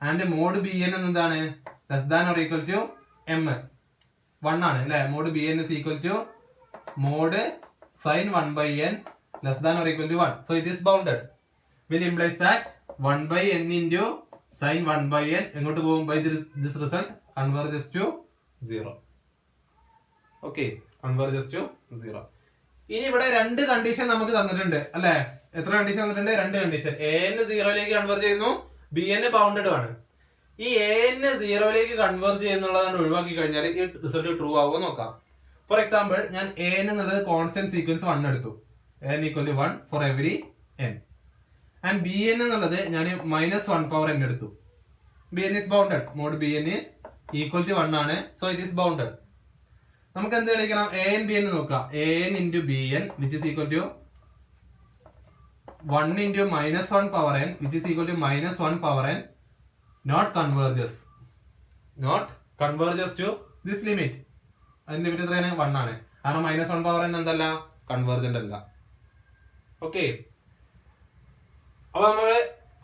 and mod bn എന്താണ്, less than or equal to m 1 ആണ് അല്ലെ. mod bn is equal to mod sin 1/n less than or equal to 1, so it is bounded, which implies that 1/n into sin 1/n എങ്ങോട്ട് പോകും, by this result converges to 0. okay, converges to 0. ഇനി ഇവിടെ രണ്ട് condition നമുക്ക് തന്നിട്ടുണ്ട് അല്ലെ. എത്ര condition തന്നിട്ടുണ്ട്, രണ്ട് കണ്ടീഷൻ. എ എൻ 0ലേക്ക് കൺവേർജ് ചെയ്യുന്നു, ബി എൻ ബൗണ്ടഡ് ആണ്. ഈ എ എൻ 0ലേക്ക് കൺവേർജ് ചെയ്യുന്നുള്ളതാണ് ഒഴിവാക്കി കഴിഞ്ഞാൽ ഈ റിസൾട്ട് ട്രൂ ആവുമോ നോക്കാം. ഫോർ എക്സാമ്പിൾ, ഞാൻ എ എൻ എന്നുള്ളത് കോൺസ്റ്റന്റ് സീക്വൻസ് 1 എടുത്തു, n equal to 1 for every n, and B N എന്നുള്ളത് ഞാൻ -1/n എടുത്തു. B N is bounded, mod B N is equal to 1 ആണ്, സോ ഇറ്റ് ഇസ് ബൗണ്ടഡ്. നമുക്ക് എന്ത് കളിക്കണം, എ എൻ ബി എൻ നോക്കാം. A N into B N which is equal to 1 into -1/n which is equal to -1/n not converges to this limit. അതിന്റെ limit എത്രയാണ്, 1 ആണ്. കാരണം -1/n എന്തല്ല, convergent അല്ല. ഓക്കെ, അപ്പൊ നമ്മള്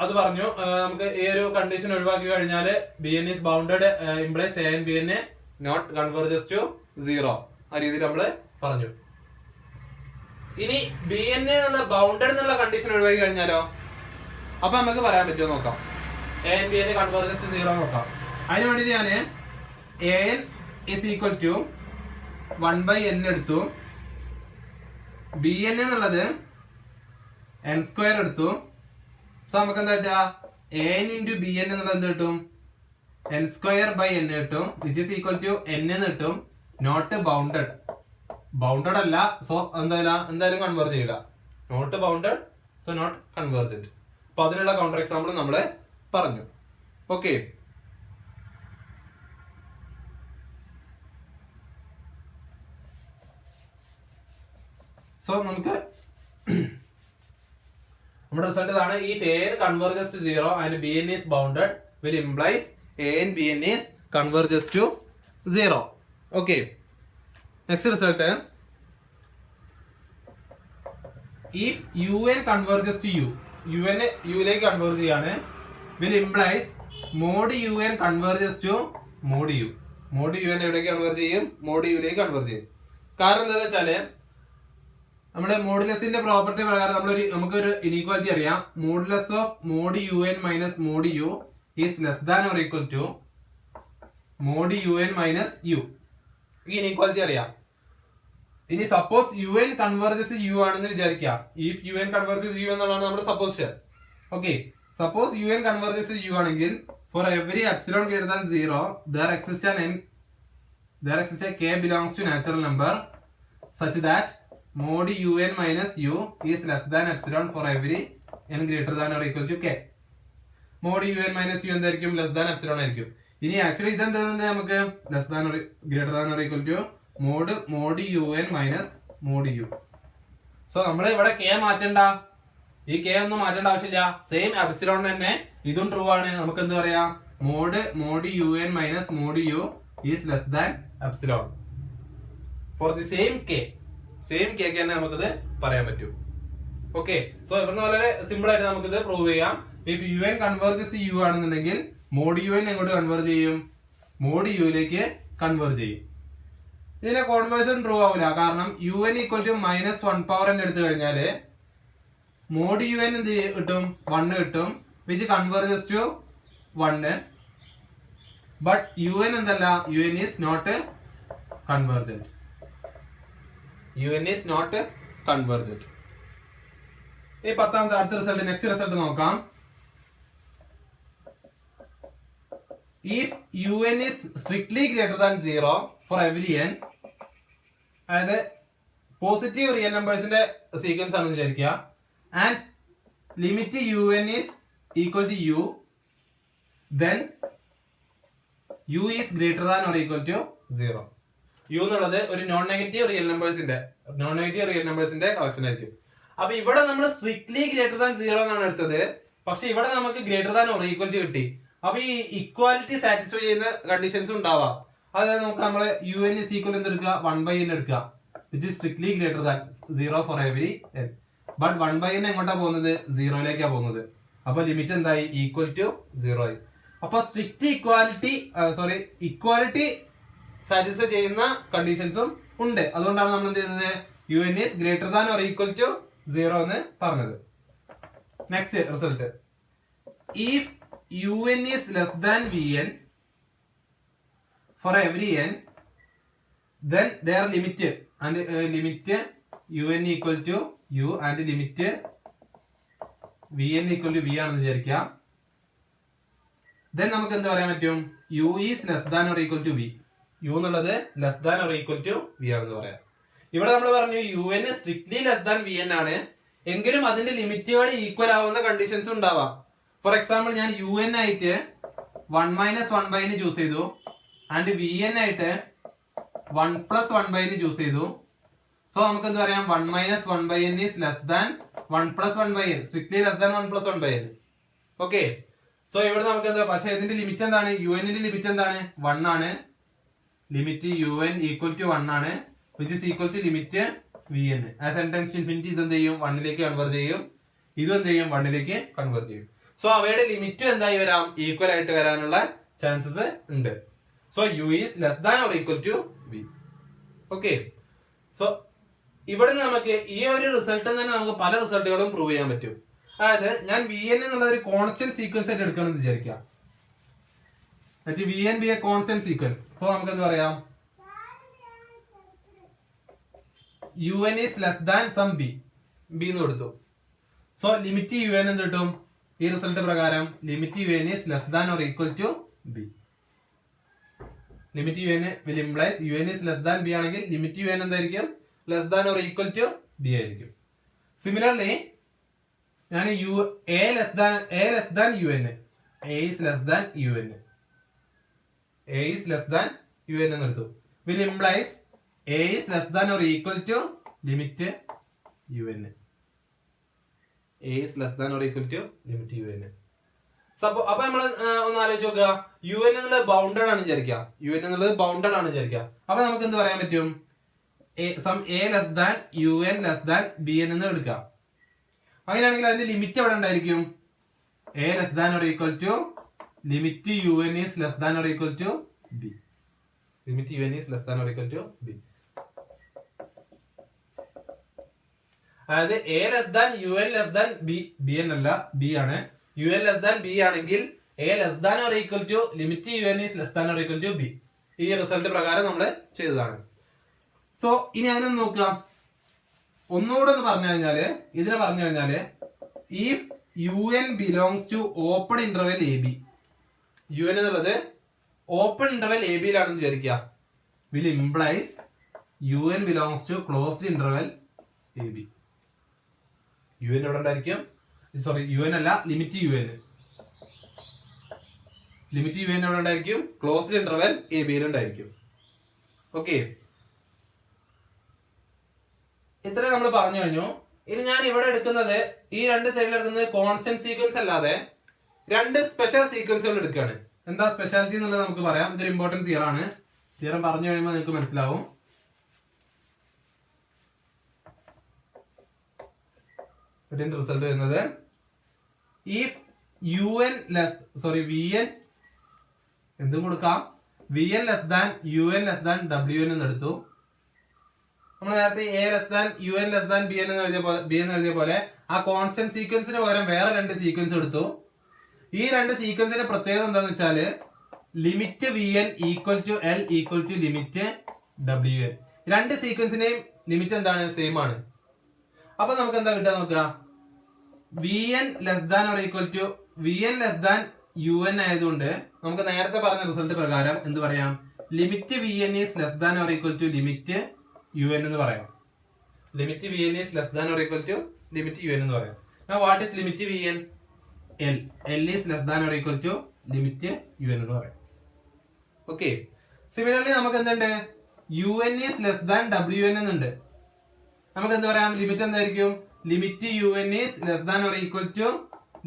അത് പറഞ്ഞു. നമുക്ക് ഈ ഒരു കണ്ടീഷൻ ഒഴിവാക്കി കഴിഞ്ഞാൽ B N is bounded implies A N B N not converges to 0, ആ രീതിയിൽ നമ്മള് പറഞ്ഞു. ഇനി ബി എൻ എന്നുള്ള ബൗണ്ടഡ് എന്നുള്ള കണ്ടീഷൻ ഒഴിവാക്കി കഴിഞ്ഞാലോ, അപ്പൊ നമുക്ക് പറയാൻ പറ്റുമോ നോക്കാം. A N B N converges to 0 നോക്കാം. അതിന് വേണ്ടി ഞാൻ A N is equal to 1/n എടുത്തു, ബി എൻ എന്നുള്ളത് n² എടുത്തു. സോ നമുക്ക് എന്താ കിട്ടുക, A N into B N എന്നുള്ളത് എന്ത് കിട്ടും, n²/n കിട്ടും, which is equal to n എന്ന് കിട്ടും. നോട്ട് ബൗണ്ടഡ്, ബൗണ്ടഡ് അല്ല, സോ എന്തായാലും കൺവേർജ് ചെയ്യില്ല. Not bounded, so not convergent. അപ്പൊ അതിനുള്ള കൗണ്ടർ എക്സാമ്പിൾ നമ്മള് പറഞ്ഞു. ഓക്കെ, സോ നമുക്ക് നമ്മുടെ റിസൾട്ട് ഇതാണ്. ഈ A N converges to 0 and B N is bounded will implies A N B N is converges to 0. Okay, next result, if un converges to u, un ലേക്ക് converge ചെയ്യാണ്, will implies mod un converges to mod u. mod un എവിടേക്ക് converge ചെയ്യും, mod u ലേക്ക് converge ചെയ്യും. കാരണം എന്താണെന്ന് വെച്ചാല് നമ്മുടെ മോഡുലസിന്റെ പ്രോപ്പർട്ടി പ്രകാരം നമുക്കൊരു ഇനീക്വാലിറ്റി അറിയാം. Modulus of mod un minus mod u is less than or equal to mod un minus u. ഈ ഇനീക്വാലിറ്റി അറിയാം. ഇനി suppose u n converges u ആണെന്ന് വിചാരിക്കുക. If u n converges u എന്നുള്ളതാണ് നമ്മുടെ suppose. Okay, suppose u n converges u ആണെങ്കിൽ for every epsilon greater than 0 there exists a k belongs to natural number such that mod un minus u is less than epsilon for every n greater than or equal to k. mod un minus u എന്തായിരിക്കും, less than epsilon ആയിരിക്കും. ഇനി actually ഇതെന്താ, നമുക്ക് less than greater than or equal to mod un minus mod u. So നമ്മൾ ഇവിടെ k മാറ്റണ്ട, ഈ k ഒന്നും മാറ്റേണ്ട ആവശ്യമില്ല. സെയിം എപ്സിലോൺ തന്നെ ഇതും ട്രൂ ആണ്. നമുക്ക് എന്ത് പറയാം, mod un minus mod u is less than epsilon for the same k തന്നെ നമുക്കിത് പറയാൻ പറ്റും. ഓക്കെ, സോ ഇവിടുന്ന് വളരെ സിമ്പിൾ ആയിട്ട് നമുക്കിത് പ്രൂവ് ചെയ്യാം. ഇഫ് un കൺവേർജസ് u ആണെന്നുണ്ടെങ്കിൽ mod un എങ്ങോട്ട് കൺവേർജ് ചെയ്യും, mod u ലേക്ക് കൺവേർജ് ചെയ്യും. ഇതിനെ കോൺവേർഷൻ ട്രൂ ആവില്ല. കാരണം UN equal to -1 power n എടുത്തു കഴിഞ്ഞാല് മോഡ് UN എന്ത് കിട്ടും? 1 കിട്ടും, which converges to 1. But UN എന്തല്ല, UN is not convergent. UN is not convergent. ഈ 10ാമത്തെ അടുത്ത റിസൾട്ട്, നെക്സ്റ്റ് റിസൾട്ട് നോക്കാം. If UN is strictly greater than 0 for every n, അതായത് പോസിറ്റീവ് റിയൽ നമ്പേഴ്സിന്റെ സീക്വൻസ് ആണെന്ന് വിചാരിക്കുക, and limit UN is equal to U, then U is greater than or equal to 0. U എന്നുള്ളത് ഒരു non negative real നമ്പേഴ്സിന്റെ collection ആയിരിക്കും. അപ്പൊ ഇവിടെ നമ്മൾ strictly greater than 0 എന്നാണ് എടുത്തത്, പക്ഷെ ഇവിടെ നമുക്ക് greater than or equal to കിട്ടി. അപ്പൊ ഈ ഇക്വാലിറ്റി സാറ്റിസ്ഫൈ ചെയ്യുന്ന കണ്ടീഷൻസ് ഉണ്ടാവാം. അതായത് നമുക്ക് നമ്മള് UN is equal എന്ന് എടുക്കുക, 1/n എടുക്കുക, which is strictly greater than 0 for every n. But 1/n എങ്ങോട്ടാ പോകുന്നത്? 0ലേക്കാ പോകുന്നത്. അപ്പൊ ലിമിറ്റ് എന്തായി? ഈക്വൽ ടു 0 ആയി. അപ്പൊ സ്ട്രിക്റ്റ് ഇക്വാലിറ്റി സാറ്റിസ്ഫൈ ചെയ്യുന്ന കണ്ടീഷൻസും ഉണ്ട്. അതുകൊണ്ടാണ് നമ്മൾ എന്ത് ചെയ്യുന്നത്? UN is greater than or equal to 0 എന്ന് പറഞ്ഞത്. Next result, if UN is less than VN for every n, then their limit and limit UN equal to U and limit VN equal to V ആണെന്ന് വിചാരിക്കുക. then നമുക്ക് എന്ത് പറയാൻ പറ്റും? U is less than or equal to V. U എന്നുള്ളത് less than or equal to V ആണെന്ന് പറയാം. ഇവിടെ നമ്മൾ പറഞ്ഞു UN strictly less than VN ആണ്, എങ്കിലും അതിന്റെ ലിമിറ്റുകൾ ഈക്വൽ ആവുന്ന കണ്ടീഷൻസ് ഉണ്ടാവാം. ഫോർ എക്സാമ്പിൾ ഞാൻ UN ആയിട്ട് 1 - 1/n ചൂസ് ചെയ്തു, ആൻഡ് VN ആയിട്ട് 1 + 1/n ചൂസ് ചെയ്തു. സോ നമുക്ക് എന്ത് പറയാം? 1 - 1/n is less than 1 + 1/n, strictly less than 1 + 1/n. Okay, so ഇവിടെ നമുക്ക് എന്താ, പക്ഷേ ഇതിന്റെ ലിമിറ്റ് എന്താണ്? UN ന്റെ ലിമിറ്റ് എന്താണ്? 1 ആണ്. ലിമിറ്റ് UN ഈക്വൽ ടു 1 ആണ്, which is equal to limit VN. As n tends to infinity ഇത് എന്ത് ചെയ്യും? 1ലേക്ക് കൺവേർജ് ചെയ്യും, ഇതും എന്ത് ചെയ്യും? 1ലേക്ക് കൺവേർജ് ചെയ്യും. സോ അവയുടെ ലിമിറ്റ് എന്തായി വരാം? ഈക്വൽ ആയിട്ട് വരാനുള്ള ചാൻസസ് ഉണ്ട്. So U is less than or equal to V. Okay, so ഇവിടെ നമുക്ക് ഈ ഒരു റിസൾട്ട് തന്നെ നമുക്ക് പല റിസൾട്ടുകളും പ്രൂവ് ചെയ്യാൻ പറ്റും. അതായത് ഞാൻ VN എന്നുള്ള ഒരു കോൺസ്റ്റന്റ് സീക്വൻസ് ആയിട്ട് എടുക്കണമെന്ന് വിചാരിക്കാം. VN be a constant sequence. So നമുക്ക് എന്ത് പറയാം? UN is less than some B എന്ന് കൊടുത്തു. സോ ലിമിറ്റ് UN എന്ത് കിട്ടും? ഈ റിസൾട്ട് പ്രകാരം limit UN is less than or equal to B. Limit UN will implies UN is less than B ആണെങ്കിൽ ലിമിറ്റ് UN എന്തായിരിക്കും? less than or equal to B ആയിരിക്കും. Similarly ഞാൻ A less than UN, A is less than UN, A is less than UN എന്ന് എടുത്തു. will implies A is less than or equal to limit UN. A is less than or equal to limit UN. അപ്പൊ നമ്മൾ ഒന്ന് ആലോചിച്ച് നോക്കുക, UN എന്നുള്ളത് bounded ആണ് വിചാരിക്കുക, UN എന്നുള്ളത് ബൗണ്ടഡ് ആണ് വിചാരിക്കുക. അപ്പൊ നമുക്ക് എന്ത് പറയാൻ പറ്റും? Some A less than UN less than BN എന്ന് എടുക്കാം. അങ്ങനെയാണെങ്കിൽ അതിന്റെ ലിമിറ്റ് എവിടെ ഉണ്ടായിരിക്കും? A less than or equal to limit UN is less than or equal to B. limit UN is less than or equal to B. അതായത് A less than UN less than BN അല്ല, B ആണ്. UN less than B ആണെങ്കിൽ A less than or equal to limit UN is less than or equal to B. ഈ result പ്രകാരം നമ്മൾ ചെയ്തതാണ്. So ഇനി അതിനൊന്ന് നോക്കുക. ഒന്നുകൂടെ ഒന്ന് പറഞ്ഞു കഴിഞ്ഞാല്, ഇതിനെ പറഞ്ഞു കഴിഞ്ഞാല് if UN belongs to open interval AB, UN എന്നുള്ളത് ഓപ്പൺ ഇന്റർവെൽ എ ബിയിലാണെന്ന് വിചാരിക്കുക, will implies UN belongs to closed interval AB. UN എവിടെ ഉണ്ടായിരിക്കും? സോറി, UN അല്ല, ലിമിറ്റ് UN. ലിമിറ്റ് UN എവിടെ ഉണ്ടായിരിക്കും? ക്ലോസ്ഡ് ഇന്റർവെൽ എ ബിയിൽ ഉണ്ടായിരിക്കും. ഓക്കെ, ഇത്ര നമ്മൾ പറഞ്ഞു കഴിഞ്ഞു. ഇനി ഞാൻ ഇവിടെ എടുക്കുന്നത്, ഈ രണ്ട് സൈഡിൽ എടുക്കുന്നത് കോൺസ്റ്റന്റ് സീക്വൻസ് അല്ലാതെ രണ്ട് സ്പെഷ്യൽ സീക്വൻസുകൾ എടുക്കുകയാണ്. എന്താ സ്പെഷ്യാലിറ്റി എന്നുള്ളത് നമുക്ക് പറയാം. ഇതൊരു ഇമ്പോർട്ടന്റ് തിയറം ആണ്. തിയറം പറഞ്ഞു കഴിയുമ്പോൾ നിങ്ങൾക്ക് മനസ്സിലാവും. ഇതിന്റെ റിസൾട്ട് വരുന്നത് ഇഫ് VN എന്തും കൊടുക്കാം, VN less than UN less than WN എന്ന് എടുത്തു. നമ്മൾ നേരത്തെ A less than u N less than B എന്ന് എഴുതിയ പോലെ ആ കോൺസ്റ്റന്റ് സീക്വൻസിന് പകരം വേറെ 2 സീക്വൻസ് എടുത്തു. ഈ 2 സീക്വൻസിന്റെ പ്രത്യേകത എന്താന്ന് വെച്ചാല് limit v n equal to l equal to limit W n. 2 സീക്വൻസിന്റെയും ലിമിറ്റ് എന്താണ്? സെയിം ആണ്. അപ്പൊ നമുക്ക് എന്താ കിട്ടുക നോക്കുക. V n less than or equal to v n less than u n ആയതുകൊണ്ട് നമുക്ക് നേരത്തെ പറഞ്ഞ റിസൾട്ട് പ്രകാരം എന്ത് പറയാം? Limit v n is less than or equal to limit U N എന്ന് പറയാം. Limit v n is less than or equal to limit U N എന്ന് പറയാം. Now what is limit V N? L. L is less than or equal to limit U N എന്ന് പറയാം. Okay. Similarly നമുക്ക് എന്തുണ്ട്? U N is less than W N എന്നുണ്ട്. നമുക്ക് എന്ത് പറയാം? ലിമിറ്റ് എന്തായിരിക്കും? Limit U N is less than or equal to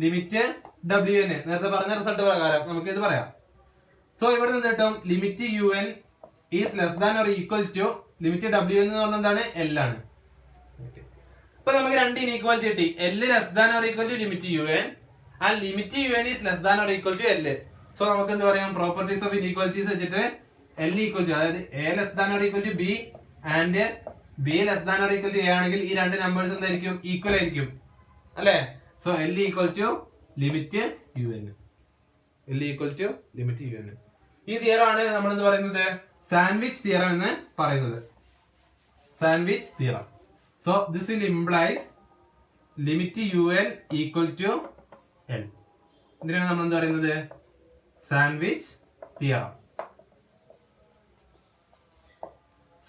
limit W N. നേരത്തെ പറഞ്ഞ റിസൾട്ട് പ്രകാരം നമുക്ക് ഇത് പറയാം. സോ ഇവിടെ നിന്ന് കിട്ടും limit U N is less than or equal to limit W N എന്ന് പറഞ്ഞാൽ എന്താണ്? എൽ ആണ്. ഇപ്പൊ നമുക്ക് 2 ഇനീക്വാലിറ്റി കിട്ടി. L less than or equal to limit U N and limit U N is less than or equal to L. So നമുക്ക് എന്ത് പറയാം? പ്രോപ്പർട്ടീസ് ഓഫ് ഇനീക്വാലിറ്റീസ് വെച്ചിട്ട് എൽ ഈക്വൽ ടു, അതായത് A less than or equal to B and B less than or equal to A ആണെങ്കിൽ ഈ 2 numbers എന്തായിരിക്കും? Equal ആയിരിക്കും അല്ലെ? So L equal to limit U N. L equal to limit U N. ഈ theorem ആണ് നമ്മൾ എന്ത് പറയുന്നത്? സാൻഡ്വിച്ച് തിയറം എന്ന് പറയുന്നത്. Sandwich theorem. So this will implies limit U N equal to L. ഇതിനാണ് നമ്മൾ എന്ത് പറയുന്നത്? Sandwich theorem.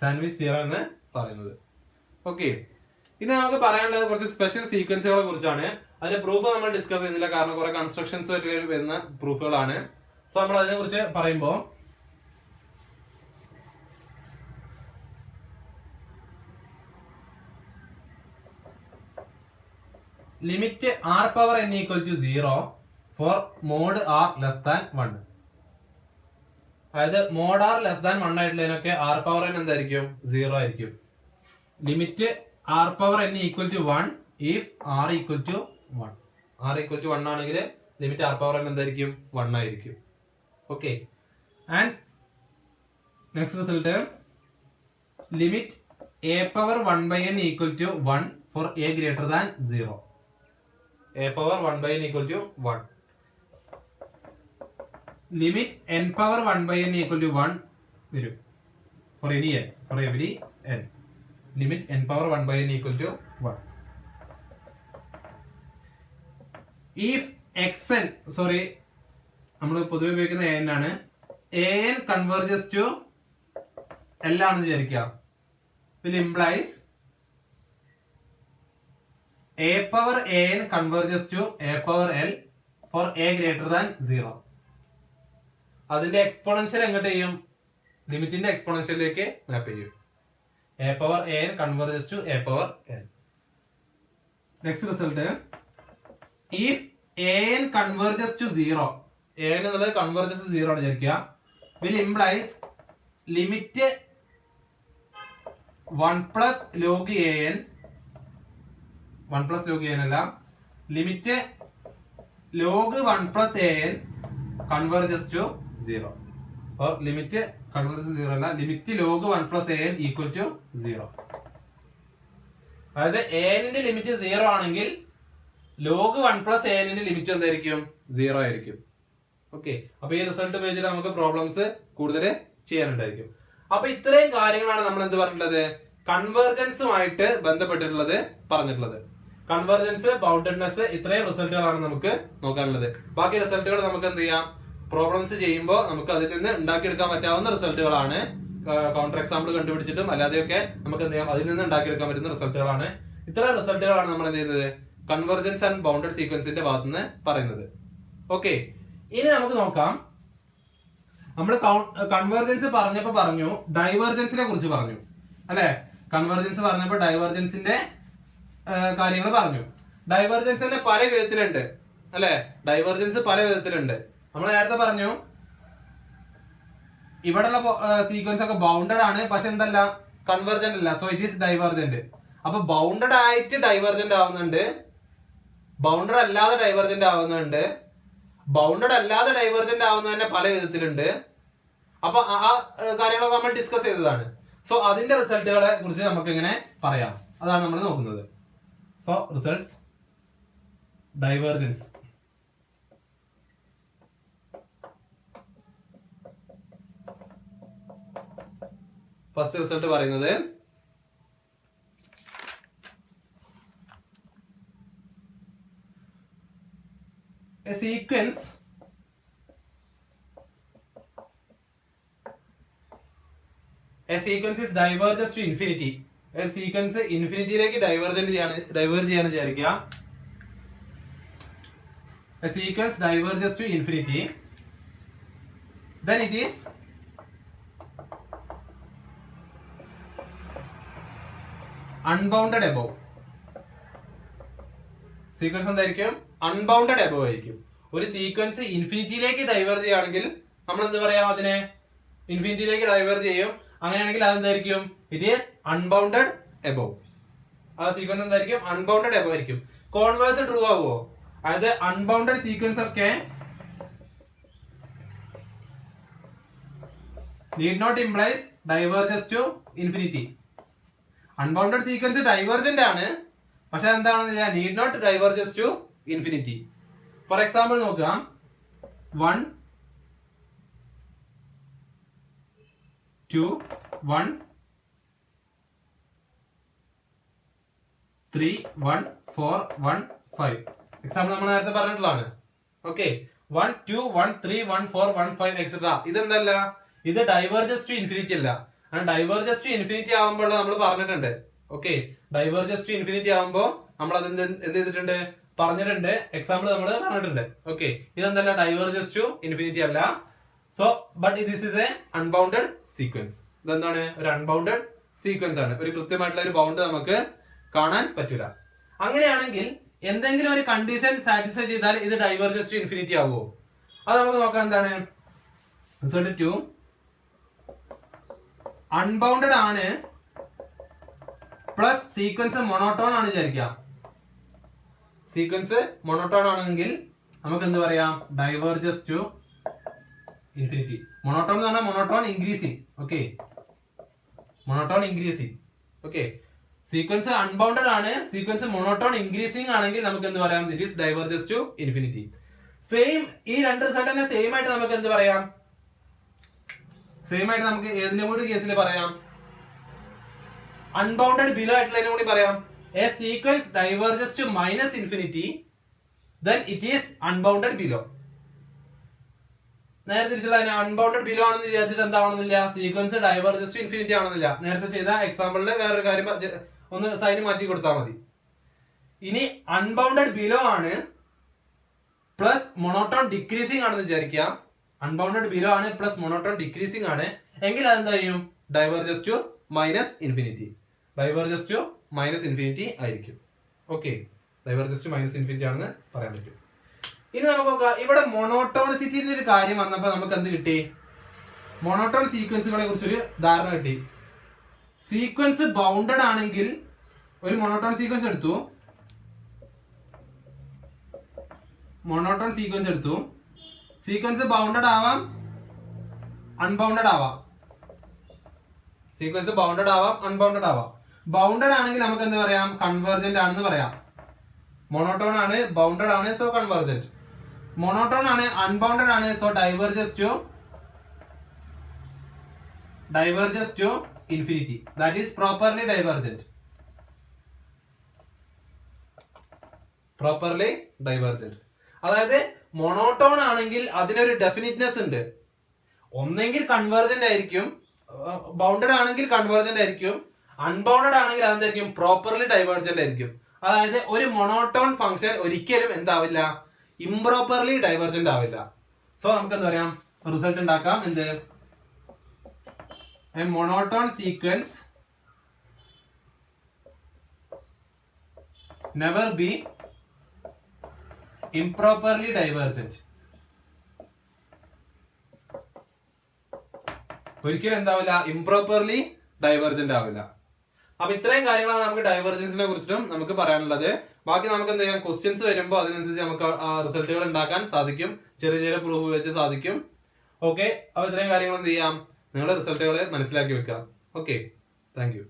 സാൻഡ്വിച്ച് തിയറം എന്ന് പറയുന്നത്. ഓക്കെ. ഇനി നമുക്ക് പറയാനുള്ളത് കുറച്ച് സ്പെഷ്യൽ സീക്വൻസുകളെ കുറിച്ചാണ്. അതിന്റെ പ്രൂഫ് നമ്മൾ ഡിസ്കസ് ചെയ്യുന്നില്ല, കാരണം കുറെ കൺസ്ട്രക്ഷൻസ് വരുന്ന പ്രൂഫുകളാണ്. സോ നമ്മൾ അതിനെ കുറിച്ച് പറയുമ്പോൾ limit r power n equal to 0 for mod r less than 1. അതായത് മോഡ് ആർ ലെസ് ദാൻ 1 ആയിട്ടുള്ളതിനൊക്കെ ആർ പവർ എൻ എന്തായിരിക്കും? 0 ആയിരിക്കും. Limit r power n equal to 1 if r equal to 1. R equal to 1 ആണെങ്കിൽ limit r power n എന്തായിരിക്കും? 1 ആയിരിക്കും. Okay. And next result limit a power 1 by n equal to 1 for a greater than 0. a power 1 by n equal to 1. Limit n power 1 by n equal to 1 വരും for any n, for every n. Limit n power 1 by n equal to 1. If xn, sorry, നമ്മൾ പൊതുവെ ഉപയോഗിക്കുന്ന an ആണ്. an converges to l ആണെന്ന് വിചാരിക്കുക. will implies a power an converges to a power l for a greater than 0. അതിന്റെ exponential എങ്ങോട്ട് ചെയ്യും? ലിമിറ്റിന്റെ എക്സ്പോണൻഷ്യലിലേക്ക് മാപ്പ് ചെയ്യും. a power an converges to a power l. Next result if an converges to 0, an എന്നുള്ളത് converges to 0 ആണ് വിചാരിക്കുക, will implies limit 1 plus log an 1 plus log an അല്ല, limit log 1 plus an converges to 0. or limit converges to 0 അല്ല, limit log 1 plus an equal to 0. അതായത് an ന്റെ limit 0 ആണെങ്കിൽ log 1 plus an ന്റെ limit എന്തായിരിക്കും? 0 ആയിരിക്കും. Okay. അപ്പൊ ഈ റിസൾട്ട് പേജിൽ നമുക്ക് പ്രോബ്ലംസ് കൂടുതൽ ചെയ്യാനുണ്ടായിരിക്കും. അപ്പൊ ഇത്രയും കാര്യങ്ങളാണ് നമ്മൾ എന്ത് പറഞ്ഞിട്ടുള്ളത്? കൺവേർജൻസുമായിട്ട് ബന്ധപ്പെട്ടിട്ടുള്ളത് പറഞ്ഞിട്ടുള്ളത്. കൺവേർജൻസ്, ബൗണ്ടഡ്നെസ്, ഇത്രയും റിസൾട്ടുകളാണ് നമുക്ക് നോക്കാനുള്ളത്. ബാക്കി റിസൾട്ടുകൾ നമുക്ക് എന്ത് ചെയ്യാം? പ്രോബ്ലംസ് ചെയ്യുമ്പോൾ നമുക്ക് അതിൽ നിന്ന് ഉണ്ടാക്കിയെടുക്കാൻ പറ്റാവുന്ന റിസൾട്ടുകളാണ്. കൗണ്ടർ എക്സാമ്പിൾ കണ്ടുപിടിച്ചിട്ടും അല്ലാതെയൊക്കെ നമുക്ക് എന്ത് ചെയ്യാം? അതിൽ നിന്ന് ഉണ്ടാക്കിയെടുക്കാൻ പറ്റുന്ന റിസൾട്ടുകളാണ്. ഇത്രയും റിസൾട്ടുകളാണ് നമ്മൾ എന്ത് ചെയ്യുന്നത്? കൺവേർജൻസ് ആൻഡ് ബൗണ്ടഡ് സീക്വൻസിന്റെ ഭാഗത്തുനിന്ന് പറയുന്നത്. ഓക്കെ. ഇനി നമുക്ക് നോക്കാം. നമ്മൾ കൺവേർജൻസ് പറഞ്ഞപ്പോ പറഞ്ഞു, ഡൈവേർജൻസിനെ കുറിച്ച് പറഞ്ഞു അല്ലെ? കൺവേർജൻസ് പറഞ്ഞപ്പോ ഡൈവേർജൻസിന്റെ കാര്യങ്ങൾ പറഞ്ഞു. ഡൈവേർജൻസിന്റെ പല വിധത്തിലുണ്ട് അല്ലെ? ഡൈവേർജൻസ് പല വിധത്തിലുണ്ട്. നമ്മൾ നേരത്തെ പറഞ്ഞു ഇവിടെയുള്ള സീക്വൻസ് ഒക്കെ ബൗണ്ടഡ് ആണ്, പക്ഷെ എന്തല്ല? കൺവേർജന്റ് അല്ല. So it is divergent. അപ്പൊ ബൗണ്ടഡ് ആയിട്ട് ഡൈവേർജന്റ് ആവുന്നുണ്ട്, ബൗണ്ടഡ് അല്ലാതെ ഡൈവേർജന്റ് ആവുന്നുണ്ട്. ബൗണ്ടഡ് അല്ലാതെ ഡൈവേർജന്റ് ആവുന്ന തന്നെ പല വിധത്തിലുണ്ട്. അപ്പൊ ആ കാര്യങ്ങളൊക്കെ നമ്മൾ ഡിസ്കസ് ചെയ്തതാണ്. സോ അതിന്റെ റിസൾട്ടുകളെ കുറിച്ച് നമുക്ക് ഇങ്ങനെ പറയാം. അതാണ് നമ്മൾ നോക്കുന്നത്. So results divergence. First result പറയുന്നത് a sequence is diverges to infinity. A sequence ഇൻഫിനിറ്റിയിലേക്ക് ഡൈവേർജ് ചെയ്യാന്ന് വിചാരിക്കുക. A sequence diverges to infinity, then it is unbounded above. Sequence എന്തായിരിക്കും? അൺബൗണ്ടഡ് എബോവ് ആയിരിക്കും. ഒരു സീക്വൻസ് ഇൻഫിനിറ്റിയിലേക്ക് ഡൈവേർജ് ചെയ്യുകയാണെങ്കിൽ നമ്മൾ എന്ത് പറയാം? അതിനെ ഇൻഫിനിറ്റിയിലേക്ക് ഡൈവേർജ് ചെയ്യും. അങ്ങനെയാണെങ്കിൽ അതെന്തായിരിക്കും? It is unbounded above. ആ സീക്വൻസ് എന്തായിരിക്കും? അൺബൗണ്ടഡ് എബോവ് ആയിരിക്കും. കോൺവേഴ്സ് ട്രൂ ആവുമോ? അതായത് അൺബൗണ്ടഡ് സീക്വൻസ് ഒക്കെ need not implies diverges to infinity. Unbounded sequence divergent ആണ്, പക്ഷെ എന്താണെന്ന് need not diverges to infinity. For example നോക്കുക, 1 2 1 3 1 4 1 5. എക്സാമ്പിൾ നമ്മൾ നേരത്തെ പറഞ്ഞിട്ടുള്ളതാണ്. Okay, 1 2 1 3 1 4 1 5 etcetera. ഇതെന്തല്ല, ഇത് ഡൈവേർജസ് ടു ഇൻഫിനിറ്റി അല്ല. ഡൈവേർജസ് ടു ഇൻഫിനിറ്റി ആകുമ്പോൾ നമ്മൾ പറഞ്ഞിട്ടുണ്ട്. ഓക്കെ, ഡൈവേർജസ് ടു ഇൻഫിനിറ്റി ആകുമ്പോൾ നമ്മൾ അത് എന്ത് ചെയ്തിട്ടുണ്ട്? പറഞ്ഞിട്ടുണ്ട്. എക്സാമ്പിൾ നമ്മൾ പറഞ്ഞിട്ടുണ്ട്. ഓക്കെ, ഇതെന്തല്ല, ഡൈവേർജസ് ടു ഇൻഫിനിറ്റി അല്ല. So but this is A unbounded sequence. ഇതെന്താണ്? ഒരു അൺബൗണ്ടഡ് സീക്വൻസ് ആണ്. ഒരു കൃത്യമായിട്ടുള്ള ഒരു ബൗണ്ട് നമുക്ക് കാണാൻ പറ്റില്ല. അങ്ങനെയാണെങ്കിൽ എന്തെങ്കിലും ഒരു കണ്ടീഷൻ സാറ്റിസ്ഫൈ ചെയ്താൽ ഇത് ഡൈവേർജസ് ടു ഇൻഫിനിറ്റി ആവുമോ? അത് നമുക്ക് നോക്കാം. എന്താണ് റിസൾട്ട്? 2 അൺബൗണ്ടഡ് ആണ് പ്ലസ് സീക്വൻസ് മൊണോട്ടോൺ ആണ് വിചാരിക്കാം. സീക്വൻസ് മൊണോട്ടോൺ ആണെങ്കിൽ നമുക്ക് എന്ത് പറയാം? Diverges to infinity. മൊണോട്ടോൺ എന്ന് പറഞ്ഞാൽ monotone increasing. Okay, monotone increasing. Okay, sequence unbounded ആണ്, സീക്വൻസ് മൊണോട്ടോൺ ഇൻക്രീസിങ് ആണെങ്കിൽ നമുക്ക് എന്ത് പറയാം? It is diverges to infinity. Same ഈ രണ്ട് റിസൾട്ട് തന്നെ സെയിം ആയിട്ട് നമുക്ക് എന്ത് പറയാം? സെയിം ആയിട്ട് നമുക്ക് ഏതിന്റെ കൂടി കേസിൽ പറയാം? അൺബൗണ്ടഡ് ബിലോ ആയിട്ടുള്ളതിനെ കൂടി പറയാം. A sequence diverges to minus infinity, then it is unbounded below. നേരെ തിരിച്ചുള്ള അൺബൗണ്ടഡ് ബിലോ ആണെന്ന് വിചാരിച്ചിട്ട് എന്താവണമെന്നില്ല, സീക്വൻസ് ഡൈവേർജസ് ടു ഇൻഫിനിറ്റി ആണെന്നില്ല. നേരത്തെ ചെയ്ത എക്സാമ്പിളിൽ വേറൊരു കാര്യം ഒന്ന് സൈൻ മാറ്റി കൊടുത്താൽ മതി. ഇനി അൺബൗണ്ടഡ് ബിലോ ആണ് പ്ലസ് മൊണോട്ടോൺ ഡിക്രീസിങ് ആണെന്ന് വിചാരിക്കുക. അൺബൗണ്ടഡ് ബിലോ ആണ് പ്ലസ് മൊണോട്ടോൺ ഡിക്രീസിങ് ആണ് എങ്കിൽ അതെന്താ ചെയ്യും? Diverges to minus infinity. Diverges to minus infinity ആയിരിക്കും. Okay, diverges to minus infinity ആണെന്ന് പറയാൻ പറ്റും. ഇനി നമുക്ക് നോക്കാം, ഇവിടെ മൊണോട്ടോണിസിറ്റിന്റെ ഒരു കാര്യം വന്നപ്പോൾ നമുക്ക് എന്ത് കിട്ടി? മൊണോട്ടോൺ സീക്വൻസുകളെ കുറിച്ചൊരു ധാരണ കിട്ടി. സീക്വൻസ് ബൗണ്ടഡ് ആണെങ്കിൽ ഒരു മൊണോട്ടോൺ സീക്വൻസ് എടുത്തു, സീക്വൻസ് ബൗണ്ടഡ് ആവാം, അൺബൗണ്ടഡ് ആവാം. സീക്വൻസ് ബൗണ്ടഡ് ആവാം, അൺബൗണ്ടഡ് ആവാം. ബൗണ്ടഡ് ആണെങ്കിൽ നമുക്ക് എന്ത് പറയാം? കൺവേർജന്റ് ആണെന്ന് പറയാം. മോണോട്ടോൺ ആണ്, ബൗണ്ടഡ് ആണ്, സോ കൺവേർജന്റ്. മോണോട്ടോൺ ആണ്, അൺബൗണ്ടഡ് ആണ്, so diverges to infinity. That is properly divergent. അതായത് മോണോട്ടോൺ ആണെങ്കിൽ അതിനൊരു ഡെഫിനിറ്റ്നെസ് ഉണ്ട്. ഒന്നെങ്കിൽ കൺവേർജന്റ് ആയിരിക്കും, ബൗണ്ടഡ് ആണെങ്കിൽ കൺവേർജന്റ് ആയിരിക്കും, അൺബൗണ്ടഡ് ആണെങ്കിൽ അതെന്തായിരിക്കും? പ്രോപ്പർലി ഡൈവേർജന്റ് ആയിരിക്കും. അതായത് ഒരു മൊണോട്ടോൺ ഫംഗ്ഷൻ ഒരിക്കലും എന്താവില്ല? ഇംപ്രോപ്പർലി ഡൈവേർജന്റ് ആവില്ല. സോ നമുക്ക് എന്താ പറയാം? റിസൾട്ട് ഉണ്ടാക്കാം. എന്ത്? A monotone sequence never be improperly divergent. ഒരിക്കലും എന്താവില്ല? ഇംപ്രോപ്പർലി ഡൈവേർജന്റ് ആവില്ല. അപ്പൊ ഇത്രയും കാര്യങ്ങളാണ് നമുക്ക് ഡൈവേർജൻസിനെ കുറിച്ചിട്ടും നമുക്ക് പറയാനുള്ളത്. ബാക്കി നമുക്ക് എന്ത് ചെയ്യാം? ക്വസ്റ്റ്യൻസ് വരുമ്പോൾ അതിനനുസരിച്ച് നമുക്ക് റിസൾട്ടുകൾ ഉണ്ടാക്കാൻ സാധിക്കും. ചെറിയ ചെറിയ പ്രൂഫ് വെച്ച് സാധിക്കും. ഓക്കെ, അപ്പൊ ഇത്രയും കാര്യങ്ങൾ എന്ത് ചെയ്യാം? നിങ്ങളുടെ റിസൾട്ടുകൾ മനസ്സിലാക്കി വെക്കാം. Okay, thank you.